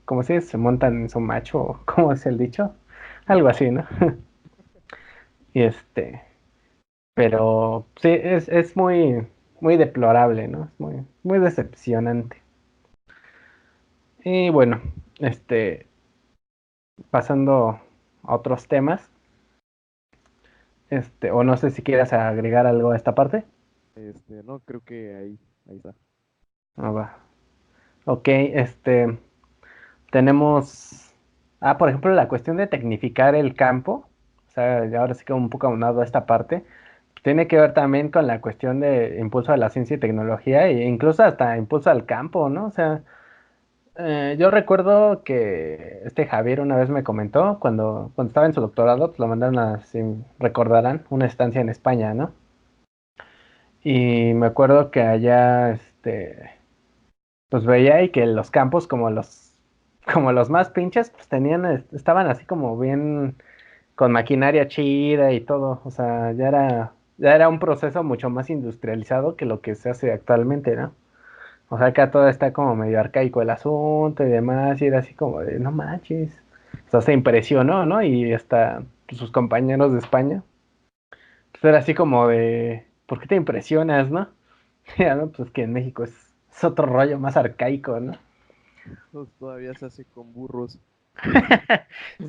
¿cómo se dice? Se montan en su macho, o ¿cómo es el dicho? Algo así, ¿no? Y pero sí, es muy, muy deplorable, ¿no? Es muy, muy decepcionante. Y bueno, este, pasando a otros temas, o no sé si quieras agregar algo a esta parte.
No, creo que ahí está.
Ah, va. Ok, tenemos, por ejemplo, la cuestión de tecnificar el campo, o sea, y ahora sí que un poco aunado a esta parte, tiene que ver también con la cuestión de impulso a la ciencia y tecnología, e incluso hasta impulso al campo, ¿no? O sea, yo recuerdo que este Javier una vez me comentó, cuando estaba en su doctorado, pues lo mandaron a, si recordarán, una estancia en España, ¿no? Y me acuerdo que allá, pues veía ahí que los campos como los más pinches, pues tenían, estaban así como bien con maquinaria chida y todo. O sea, ya era un proceso mucho más industrializado que lo que se hace actualmente, ¿no? O sea, acá todo está como medio arcaico el asunto y demás, y era así como de, no manches. O sea, se impresionó, ¿no? Y hasta pues, sus compañeros de España, pues era así como de, ¿por qué te impresionas, no? Ya, ¿no? Pues que en México es otro rollo más arcaico, ¿no?
Pues todavía se hace con burros.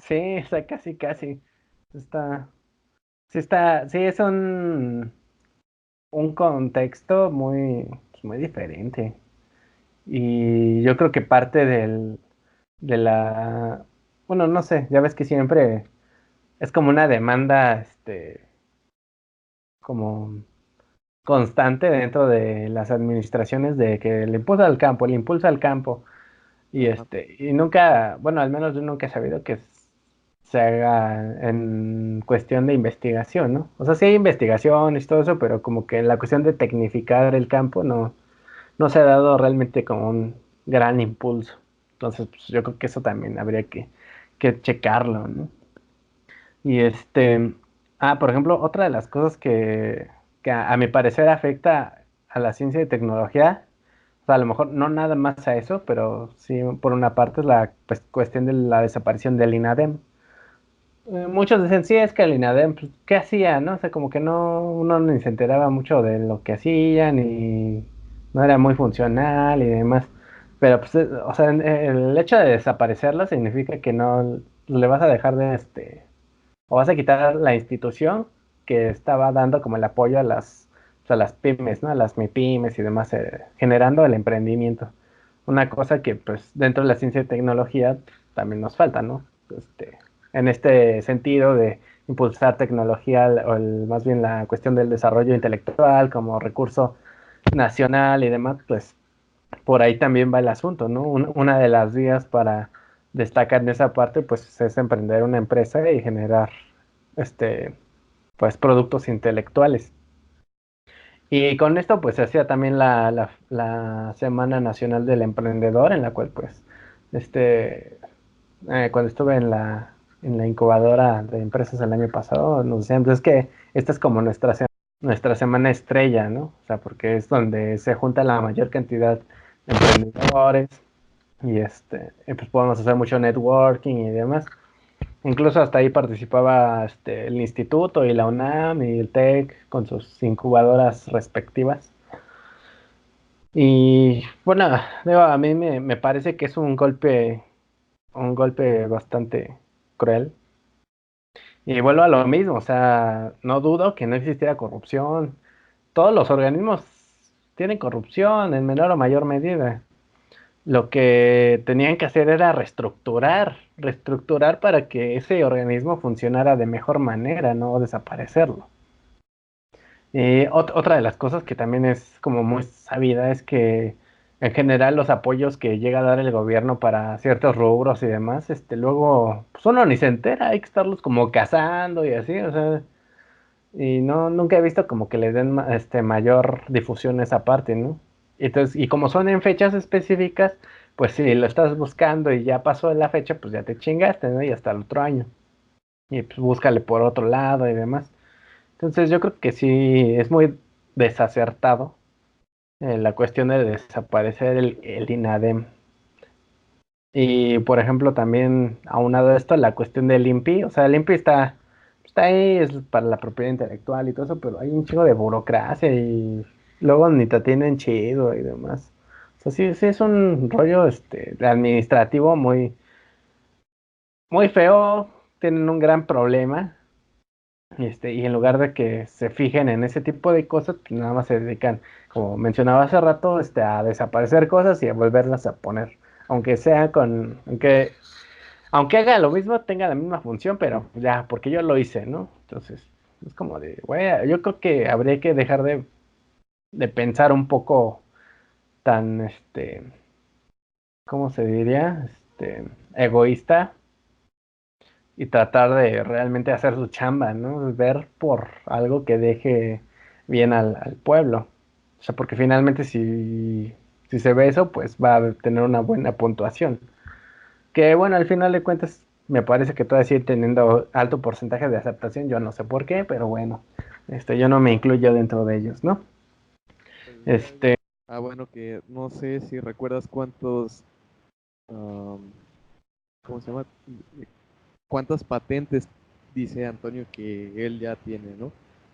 Sí, o sea, casi, casi. Está, sí, es un contexto muy, pues, muy diferente. Y yo creo que parte de la, bueno, no sé, ya ves que siempre es como una demanda, como constante dentro de las administraciones de que el impulso al campo. Y
Ajá.
y nunca, bueno, al menos yo nunca he sabido que se haga en cuestión de investigación, ¿no? O sea, sí hay investigaciones y todo eso, pero como que la cuestión de tecnificar el campo no se ha dado realmente como un gran impulso. Entonces, pues, yo creo que eso también habría que checarlo, ¿no? Y por ejemplo, otra de las cosas que a mi parecer afecta a la ciencia y tecnología, o sea, a lo mejor no nada más a eso, pero sí por una parte es la pues, cuestión de la desaparición del INADEM. Muchos dicen, sí, es que el INADEM, pues, ¿qué hacía, no? O sea, como que uno ni se enteraba mucho de lo que hacían y no era muy funcional y demás. Pero, pues, o sea, el hecho de desaparecerlo significa que no le vas a dejar o vas a quitar la institución que estaba dando como el apoyo pues, a las pymes, ¿no? A las MIPYMES y demás, generando el emprendimiento. Una cosa que, pues, dentro de la ciencia y tecnología pues, también nos falta, ¿no? En este sentido de impulsar tecnología, más bien la cuestión del desarrollo intelectual como recurso nacional y demás, pues por ahí también va el asunto, ¿no? Una de las vías para destacar en esa parte, pues es emprender una empresa y generar, este, pues productos intelectuales. Y con esto, pues se hacía también la Semana Nacional del Emprendedor, en la cual, pues, cuando estuve en la incubadora de empresas el año pasado, nos decían, pues es que esta es como nuestra semana estrella, ¿no? O sea, porque es donde se junta la mayor cantidad de emprendedores y pues podemos hacer mucho networking y demás. Incluso hasta ahí participaba el instituto y la UNAM y el TEC con sus incubadoras respectivas. Y bueno, digo, a mí me parece que es un golpe bastante cruel. Y vuelvo a lo mismo, o sea, no dudo que no existiera corrupción. Todos los organismos tienen corrupción en menor o mayor medida. Lo que tenían que hacer era reestructurar para que ese organismo funcionara de mejor manera, no desaparecerlo. Y otra de las cosas que también es como muy sabida es que en general los apoyos que llega a dar el gobierno para ciertos rubros y demás, luego pues uno ni se entera, hay que estarlos como cazando y así, o sea, y no, nunca he visto como que le den mayor difusión a esa parte, ¿no? Entonces, y como son en fechas específicas, pues si lo estás buscando y ya pasó la fecha, pues ya te chingaste, ¿no? Y hasta el otro año. y pues búscale por otro lado y demás. Entonces yo creo que sí es muy desacertado la cuestión de desaparecer el INADEM. Y por ejemplo también aunado a esto la cuestión del INPI, o sea, el INPI está ahí, es para la propiedad intelectual y todo eso, pero hay un chingo de burocracia y luego ni te atienden chido y demás. O sea, sí, sí es un rollo administrativo muy feo, tienen un gran problema. Y en lugar de que se fijen en ese tipo de cosas, pues nada más se dedican, como mencionaba hace rato, a desaparecer cosas y a volverlas a poner. Aunque sea aunque haga lo mismo, tenga la misma función, pero ya, porque yo lo hice, ¿no? Entonces, es como de, güey, yo creo que habría que dejar de pensar un poco tan, ¿cómo se diría? Egoísta y tratar de realmente hacer su chamba, ¿no? Ver por algo que deje bien al pueblo. O sea, porque finalmente si se ve eso, pues va a tener una buena puntuación. Que bueno, al final de cuentas, me parece que todavía sigue teniendo alto porcentaje de aceptación. Yo no sé por qué, pero bueno, yo no me incluyo dentro de ellos, ¿no?
Oye,
Este,
bueno, que no sé si recuerdas cuántos, am, ¿cómo se llama? ¿Cuántas patentes dice Antonio que él ya tiene, ¿no?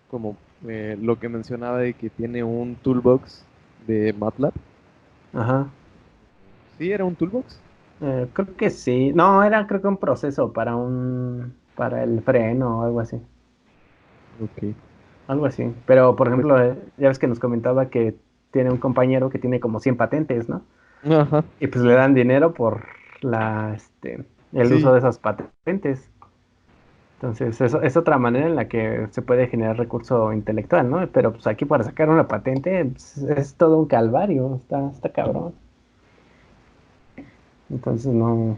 Como lo que mencionaba de que tiene un toolbox de MATLAB.
ajá.
¿Sí era un toolbox?
Creo que sí. No, era creo que un proceso para el freno o algo así.
Ok.
Algo así. Pero, por
Pues,
ejemplo, ya ves que nos comentaba que tiene un compañero que tiene como 100 patentes, ¿no?
ajá,
Y pues le dan dinero por el uso
sí.
de esas patentes. Entonces, eso es otra manera en la que se puede generar recurso intelectual, ¿no? Pero pues aquí para sacar una patente pues, es todo un calvario, está cabrón. Entonces, no.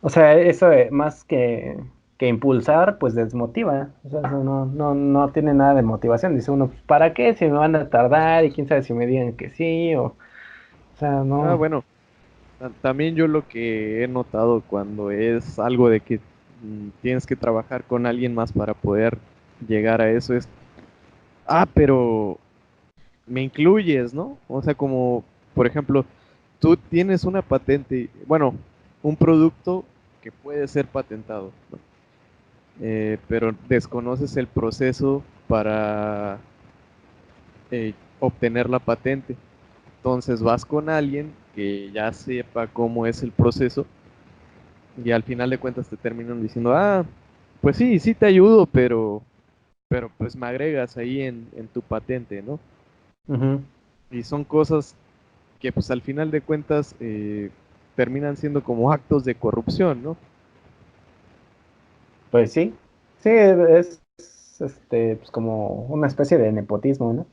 O sea, eso más que impulsar, pues desmotiva. O sea, eso no tiene nada de motivación. Dice uno, pues, ¿para qué? Si me van a tardar y quién sabe si me digan que sí o sea, no.
Bueno, también yo lo que he notado cuando es algo de que tienes que trabajar con alguien más para poder llegar a eso es, pero me incluyes, ¿no? O sea, como, por ejemplo, tú tienes una patente, bueno, un producto que puede ser patentado, ¿no? Pero desconoces el proceso para obtener la patente. Entonces vas con alguien que ya sepa cómo es el proceso y al final de cuentas te terminan diciendo, pues sí, sí te ayudo, pero pues me agregas ahí en tu patente, ¿no?
Ujú.
Y son cosas que pues al final de cuentas terminan siendo como actos de corrupción, ¿no?
Pues sí. Sí, es pues como una especie de nepotismo, ¿no?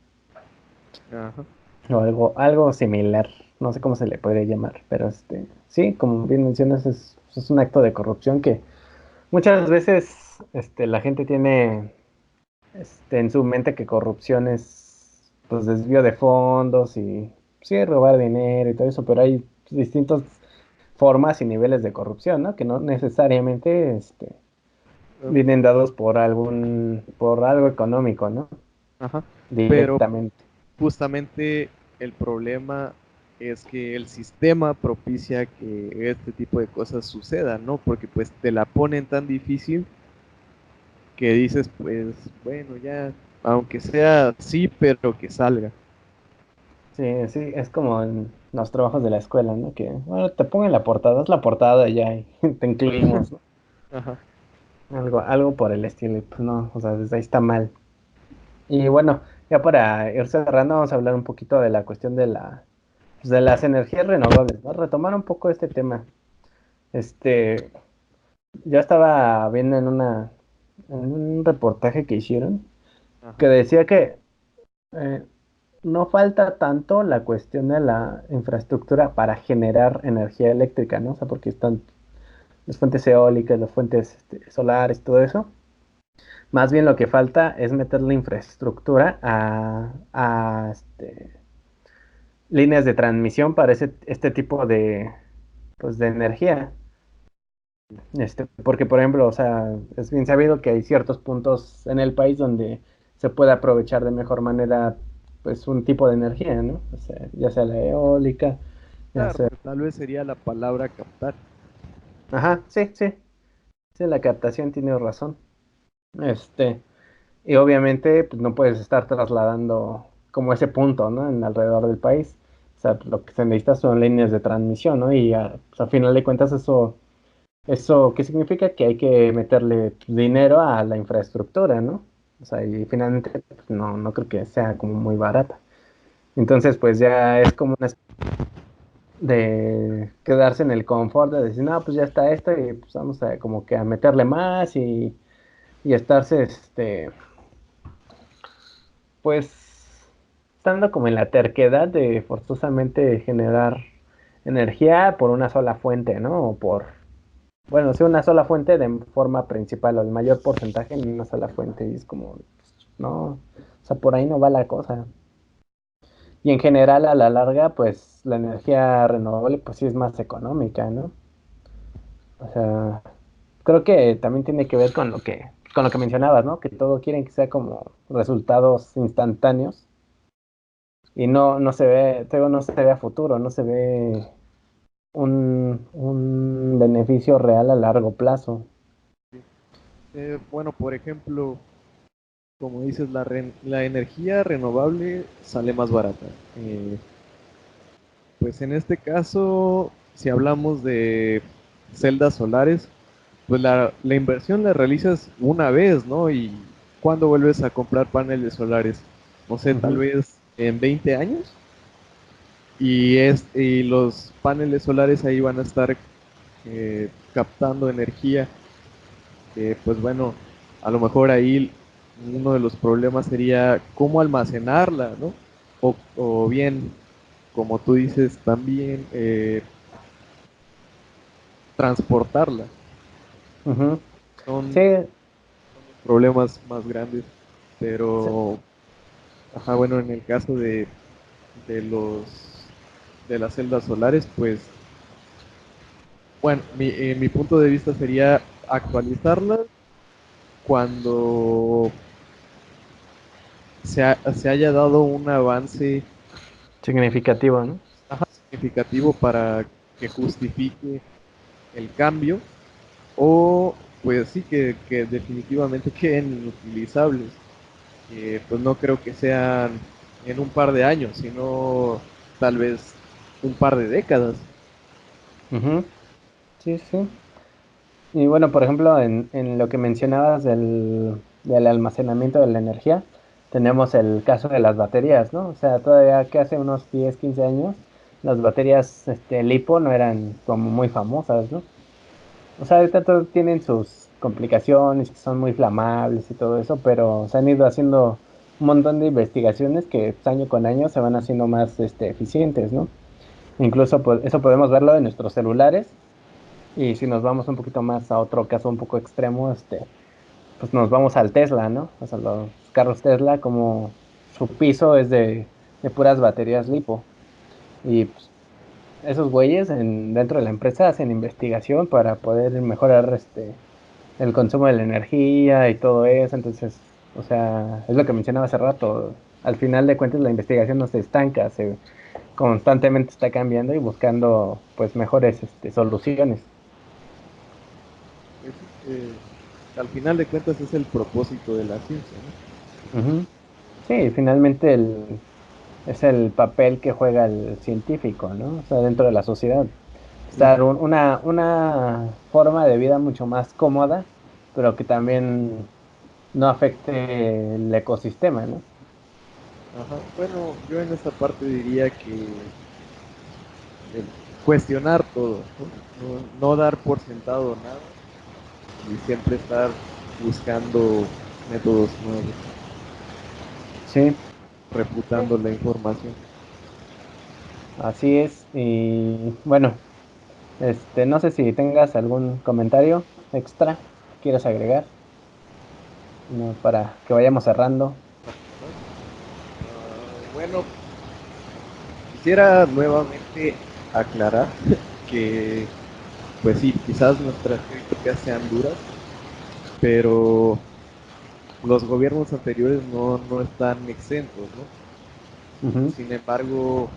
Ajá.
O algo similar. No sé cómo se le podría llamar, pero sí, como bien mencionas, es un acto de corrupción que muchas veces la gente tiene en su mente que corrupción es pues desvío de fondos y sí, robar dinero y todo eso, pero hay distintas formas y niveles de corrupción, ¿no? Que no necesariamente vienen dados por algo económico, ¿no?
Ajá. Pero
Directamente.
justamente el problema es que el sistema propicia que este tipo de cosas sucedan, ¿no? Porque pues te la ponen tan difícil que dices, pues bueno, ya, aunque sea sí, pero que salga.
Sí, sí, es como en los trabajos de la escuela, ¿no? Que, bueno, te pongan la portada, es la portada y ya y te incluimos, ¿no?
Ajá.
Algo por el estilo, y pues no, o sea, desde ahí está mal. Y bueno, ya para ir cerrando, vamos a hablar un poquito de la cuestión pues, de las energías renovables, ¿no? Retomar un poco este tema. Este, yo estaba viendo en un reportaje que hicieron que
Ajá.
decía que eh, no falta tanto la cuestión de la infraestructura para generar energía eléctrica, ¿no? O sea, porque están las fuentes eólicas, las fuentes solares, todo eso. Más bien lo que falta es meter la infraestructura a líneas de transmisión para este tipo pues, de energía. Porque por ejemplo, o sea, es bien sabido que hay ciertos puntos en el país donde se puede aprovechar de mejor manera, pues, un tipo de energía, ¿no? O sea, ya sea la eólica, ya
Claro,
sea...
pues tal vez sería la palabra captar.
Ajá, sí, sí, sí, la captación tiene razón. Este, y obviamente, pues, no puedes estar trasladando como ese punto, ¿no? En alrededor del país. O sea, lo que se necesita son líneas de transmisión, ¿no? Y pues, a final de cuentas eso, ¿qué significa? Que hay que meterle dinero a la infraestructura, ¿no? O sea, y finalmente pues, no creo que sea como muy barata. Entonces, pues ya es como una de quedarse en el confort de decir, no, pues ya está esto y pues vamos a como que a meterle más y estarse, pues, estando como en la terquedad de forzosamente generar energía por una sola fuente, ¿no? O por, bueno, sí, una sola fuente de forma principal o el mayor porcentaje en una sola fuente. Y es como, pues, no, o sea, por ahí no va la cosa. Y en general, a la larga, pues la energía renovable, pues sí es más económica, ¿no? O sea, creo que también tiene que ver con lo que mencionabas, ¿no? Que todo quieren que sea como resultados instantáneos y no se ve, luego no se ve a futuro, no se ve un beneficio real a largo plazo.
Bueno, por ejemplo, como dices, la energía renovable sale más barata. Pues en este caso, si hablamos de celdas solares, pues la inversión la realizas una vez, ¿no? Y ¿cuándo vuelves a comprar paneles solares? No sé, tal
Ujú,
vez en 20 años. Y los paneles solares ahí van a estar captando energía. Pues bueno, a lo mejor ahí uno de los problemas sería cómo almacenarla, ¿no? O bien, como tú dices, también transportarla.
ujú. Sí,
Son problemas más grandes,
sí,
pero, ajá, bueno, en el caso de de las celdas solares, pues, bueno, mi punto de vista sería actualizarlas cuando se haya dado un avance,
significativo, ¿no?
ajá, significativo para que justifique el cambio, o pues sí que definitivamente queden inutilizables. Pues no creo que sean en un par de años, sino tal vez un par de décadas.
Ujú, sí, sí. Y bueno, por ejemplo, en lo que mencionabas del almacenamiento de la energía, tenemos el caso de las baterías, ¿no? O sea, todavía que hace unos 10 15 años, las baterías LiPo no eran como muy famosas, ¿no? O sea, ahorita tienen sus complicaciones, que son muy inflamables y todo eso, pero se han ido haciendo un montón de investigaciones que pues, año con año se van haciendo más eficientes, ¿no? Incluso pues, eso podemos verlo en nuestros celulares. Y si nos vamos un poquito más a otro caso un poco extremo, pues nos vamos al Tesla, ¿no? O sea, los carros Tesla, como su piso es de puras baterías lipo. Y pues, esos güeyes dentro de la empresa hacen investigación para poder mejorar el consumo de la energía y todo eso. Entonces, o sea, es lo que mencionaba hace rato. Al final de cuentas, la investigación no se estanca, se constantemente está cambiando y buscando pues mejores soluciones.
Pues sí, al final de cuentas es el propósito de la ciencia, ¿no?
Ujú. Sí, finalmente es el papel que juega el científico, ¿no? O sea, dentro de la sociedad. Dar
Ujú.
una forma de vida mucho más cómoda, pero que también no afecte el ecosistema, ¿no?
Ajá. Bueno, yo en esta parte diría que cuestionar todo, ¿no? No dar por sentado nada y siempre estar buscando métodos nuevos,
Sí, sí,
refutando la información.
así es. Y bueno, no sé si tengas algún comentario extra que quieras agregar, ¿no? Para que vayamos cerrando.
Bueno, quisiera nuevamente aclarar que pues sí, quizás nuestras críticas sean duras, pero los gobiernos anteriores no están exentos, ¿no?
Ujú.
Sin embargo,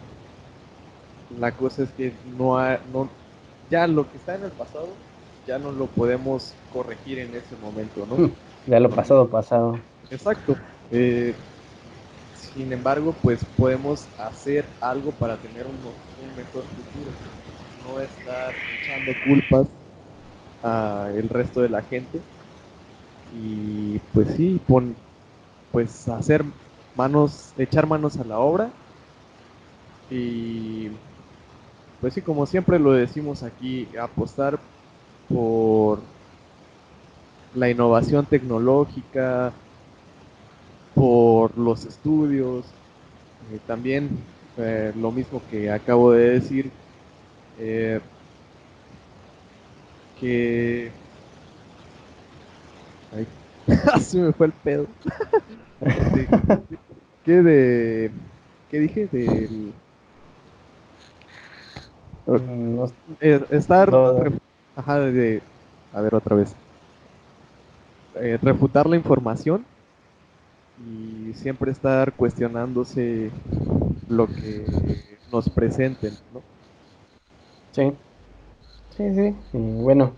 la cosa es que ya lo que está en el pasado, ya no lo podemos corregir en ese momento, ¿no?
Ya lo pasado, pasado.
Exacto. Eh, Sin embargo, pues podemos hacer algo para tener un mejor futuro. No estar echando culpas a el resto de la gente y pues sí, pues echar manos a la obra y pues sí, como siempre lo decimos aquí, apostar por la innovación tecnológica, por los estudios, también lo mismo que acabo de decir, eh, que... Ay, se me fue el pedo. De, ¿qué de... ¿Qué dije?
No,
Estar...
no,
Ajá, a ver, otra vez. Refutar la información y siempre estar cuestionándose lo que nos presenten, ¿no?
sí, sí, sí. Y bueno,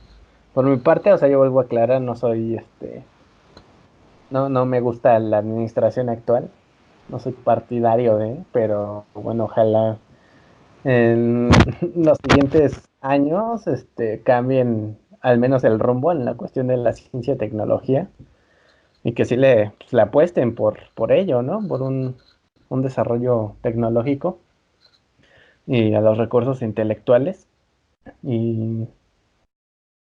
por mi parte, o sea, yo vuelvo a aclarar, no soy no me gusta la administración actual, no soy partidario de, pero bueno, ojalá en los siguientes años cambien al menos el rumbo en la cuestión de la ciencia y tecnología y que sí pues, le apuesten por ello, ¿no? Por un desarrollo tecnológico y a los recursos intelectuales. Y,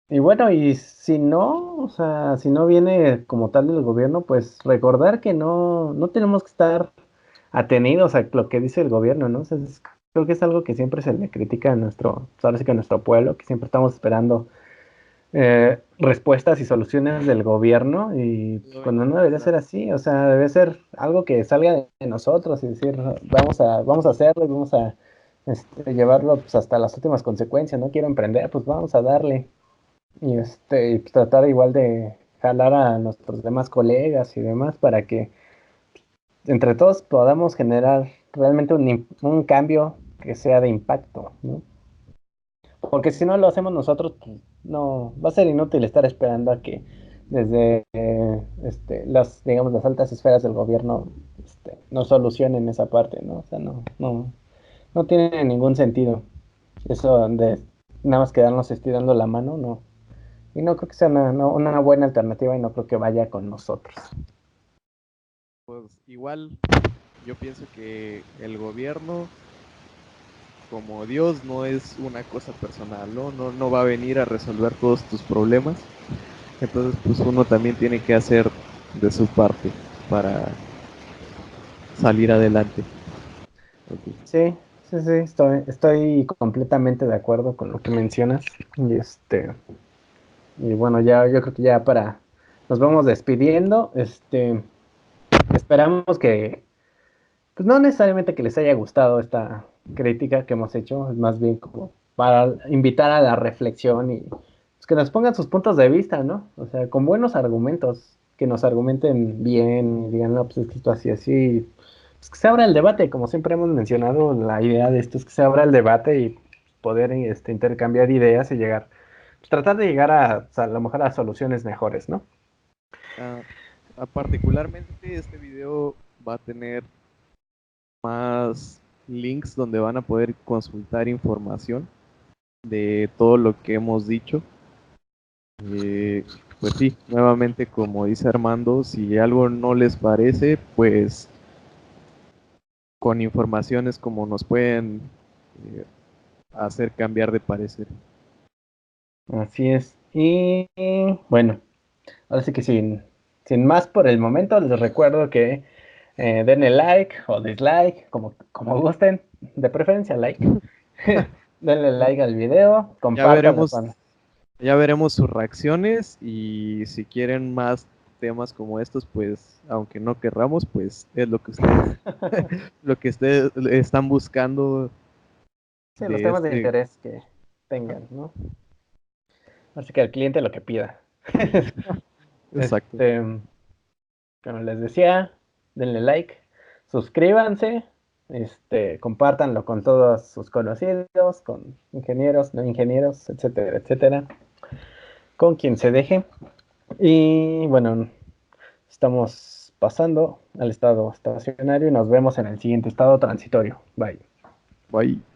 y bueno, y si no, o sea, si no viene como tal del gobierno, pues recordar que no tenemos que estar atenidos a lo que dice el gobierno, ¿no? O sea, creo que es algo que siempre se le critica a pues ahora sí que a nuestro pueblo, que siempre estamos esperando respuestas y soluciones del gobierno y pues,
Lo
cuando no debería ser
inalcanzable.
así, o sea, debe ser algo que salga de nosotros y decir, vamos a hacerlo y vamos a llevarlo pues, hasta las últimas consecuencias, no quiero emprender, pues vamos a darle y pues, tratar igual de jalar a nuestros demás colegas y demás para que entre todos podamos generar realmente un cambio que sea de impacto, ¿no? Porque si no lo hacemos nosotros, pues, no, va a ser inútil estar esperando a que desde digamos, las altas esferas del gobierno nos solucionen esa parte, ¿no? O sea, no tiene ningún sentido. Eso de nada más quedarnos estirando la mano, no. Y no creo que sea una buena alternativa y no creo que vaya con nosotros.
Pues igual yo pienso que el gobierno, como Dios, no es una cosa personal, ¿no? No va a venir a resolver todos tus problemas. Entonces, pues uno también tiene que hacer de su parte para salir adelante. Ok.
Sí, sí, sí, estoy completamente de acuerdo con lo que mencionas. Y bueno, ya, yo creo que ya nos vamos despidiendo. Esperamos que, pues no necesariamente que les haya gustado esta crítica que hemos hecho, es más bien como para invitar a la reflexión y pues, que nos pongan sus puntos de vista, ¿no? O sea, con buenos argumentos, que nos argumenten bien y digan, no, pues es que esto así, así. Pues que se abra el debate, como siempre hemos mencionado, la idea de esto es que se abra el debate y poder intercambiar ideas y tratar de llegar a lo mejor a soluciones mejores, ¿no?
Ah, particularmente este video va a tener más links donde van a poder consultar información de todo lo que hemos dicho. Eh, pues sí, nuevamente como dice Armando, si algo no les parece, pues con informaciones como nos pueden eh, hacer cambiar de parecer.
Así es. Y bueno, ahora sí que sin más por el momento, les recuerdo que denle like o dislike, como gusten, de preferencia like. Denle like al video,
Ya
compártanlo
veremos,
con...
ya veremos sus reacciones y si quieren más temas como estos, pues aunque no querramos, pues es lo que ustedes están buscando
Sí, los
de
temas de
este.
interés que tengan, ¿no? Así que el cliente lo que pida.
Exacto.
Como les decía, denle like, suscríbanse, compártanlo con todos sus conocidos, con ingenieros, no ingenieros, etcétera, etcétera, con quien se deje. Y bueno, estamos pasando al estado estacionario y nos vemos en el siguiente estado transitorio. Bye.
Bye.